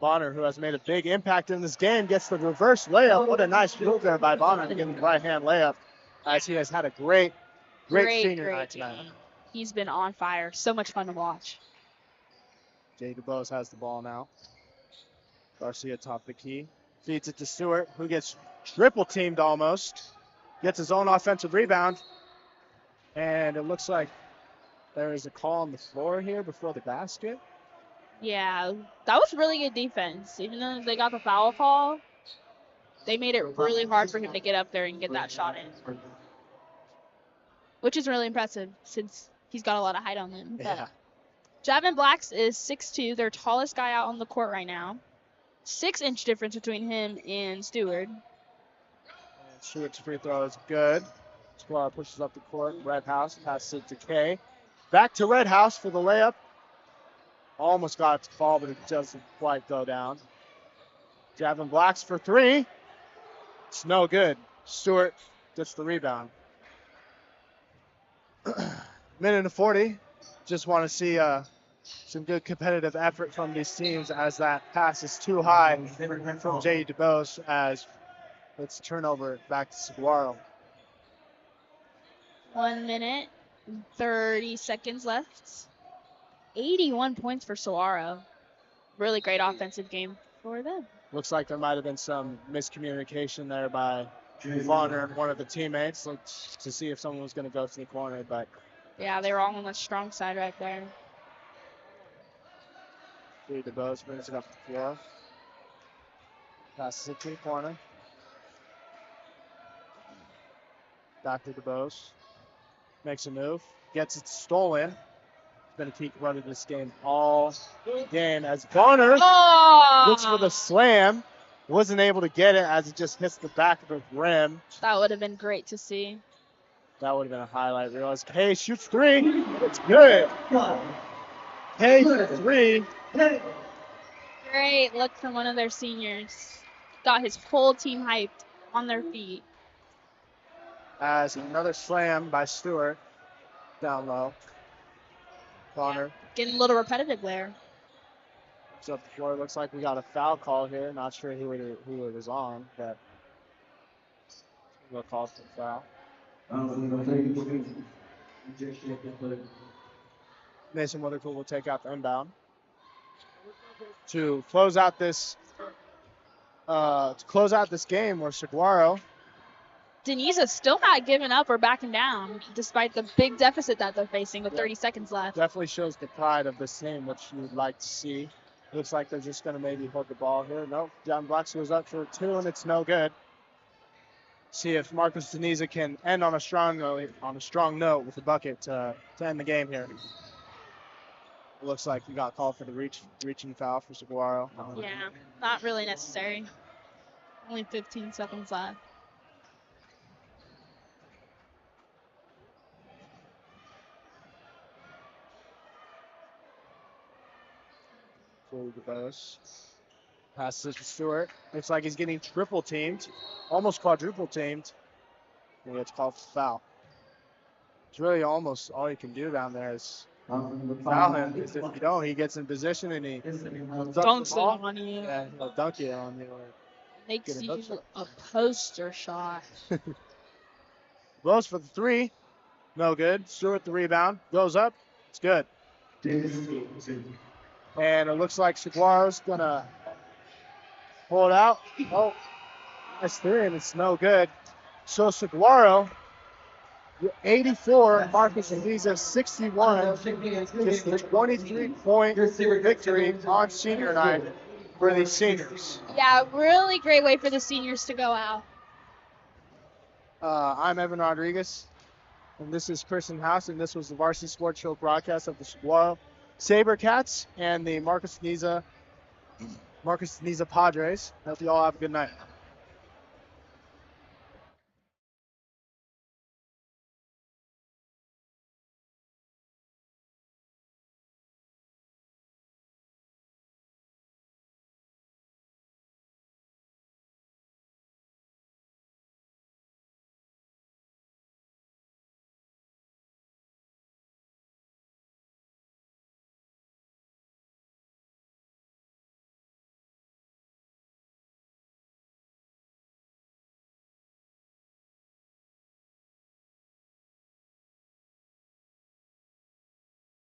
Bonner, who has made a big impact in this game, gets the reverse layup. What a nice move there by Bonner to get the right-hand layup, as he has had a great senior night tonight. Game. He's been on fire. So much fun to watch. Jay DuBose has the ball now. Garcia atop the key. Feeds it to Stewart, who gets triple teamed almost. Gets his own offensive rebound. And it looks like there is a call on the floor here before the basket. Yeah, that was really good defense. Even though they got the foul call, they made it really hard for him to get up there and get that shot in. Which is really impressive since he's got a lot of height on him. Yeah. Javin Blacks is 6'2", their tallest guy out on the court right now. 6-inch difference between him and Stewart. And Stewart's free throw is good. Saguaro pushes up the court. Red House passes it to Kay. Back to Red House for the layup. Almost got it to fall, but it doesn't quite go down. Javin Blacks for three. It's no good. Stewart gets the rebound. Minute and 40. Just want to see some good competitive effort from these teams as that pass is too high from Jay DuBose as it's turnover back to Saguaro. 1 minute, 30 seconds left. 81 points for Saguaro. Really great offensive game for them. Looks like there might have been some miscommunication there by Bonner and one of the teammates to see if someone was going to go to the corner, but Yeah, they were all on the strong side right there. Jay DuBose brings it up the floor. Passes it to the corner. Back to DuBose. Makes a move. Gets it stolen. He's going to keep running this game all game as Bonner looks for the slam. Wasn't able to get it as it just hits the back of the rim. That would have been great to see. That would have been a highlight reel. As Hay shoots three. It's good. Hay for three. Great look from one of their seniors. Got his whole team hyped on their feet. As another slam by Stewart down low. Bonner. Getting a little repetitive there. It's up the floor. Looks like we got a foul call here. Not sure who it was on, but we'll call for the foul. Mason Wonderful will take out the inbound. To close out this game where Saguaro. Niza's still not giving up or backing down, despite the big deficit that they're facing with 30 seconds left. Definitely shows the pride of this team, which you'd like to see. Looks like they're just going to maybe hold the ball here. Nope. John Blacks goes up for two, and it's no good. See if Marcus Niza can end on a strong note with a bucket to end the game here. It looks like we got called for the reaching foul for Saguaro. Yeah, not really necessary. Only 15 seconds left. DuBose passes to Stewart. Looks like he's getting triple teamed, almost quadruple teamed. And he gets called for foul. It's really almost all you can do down there is foul him. Because if you don't, he gets in position and he dunks it on you. Yeah, he'll dunk it on you. Makes you a poster shot. Blows for the three. No good. Stewart the rebound. Goes up. It's good. And it looks like Saguaro's going to pull it out. Oh, that's three, and it's no good. So Saguaro, 84, Marcus Niza 61, just a 23-point victory on senior night for the seniors. Yeah, really great way for the seniors to go out. I'm Evan Rodriguez, and this is Kristen House, and this was the Varsity Sports Show broadcast of the Saguaro Sabercats and the Marcus Niza Padres. Hope you all have a good night.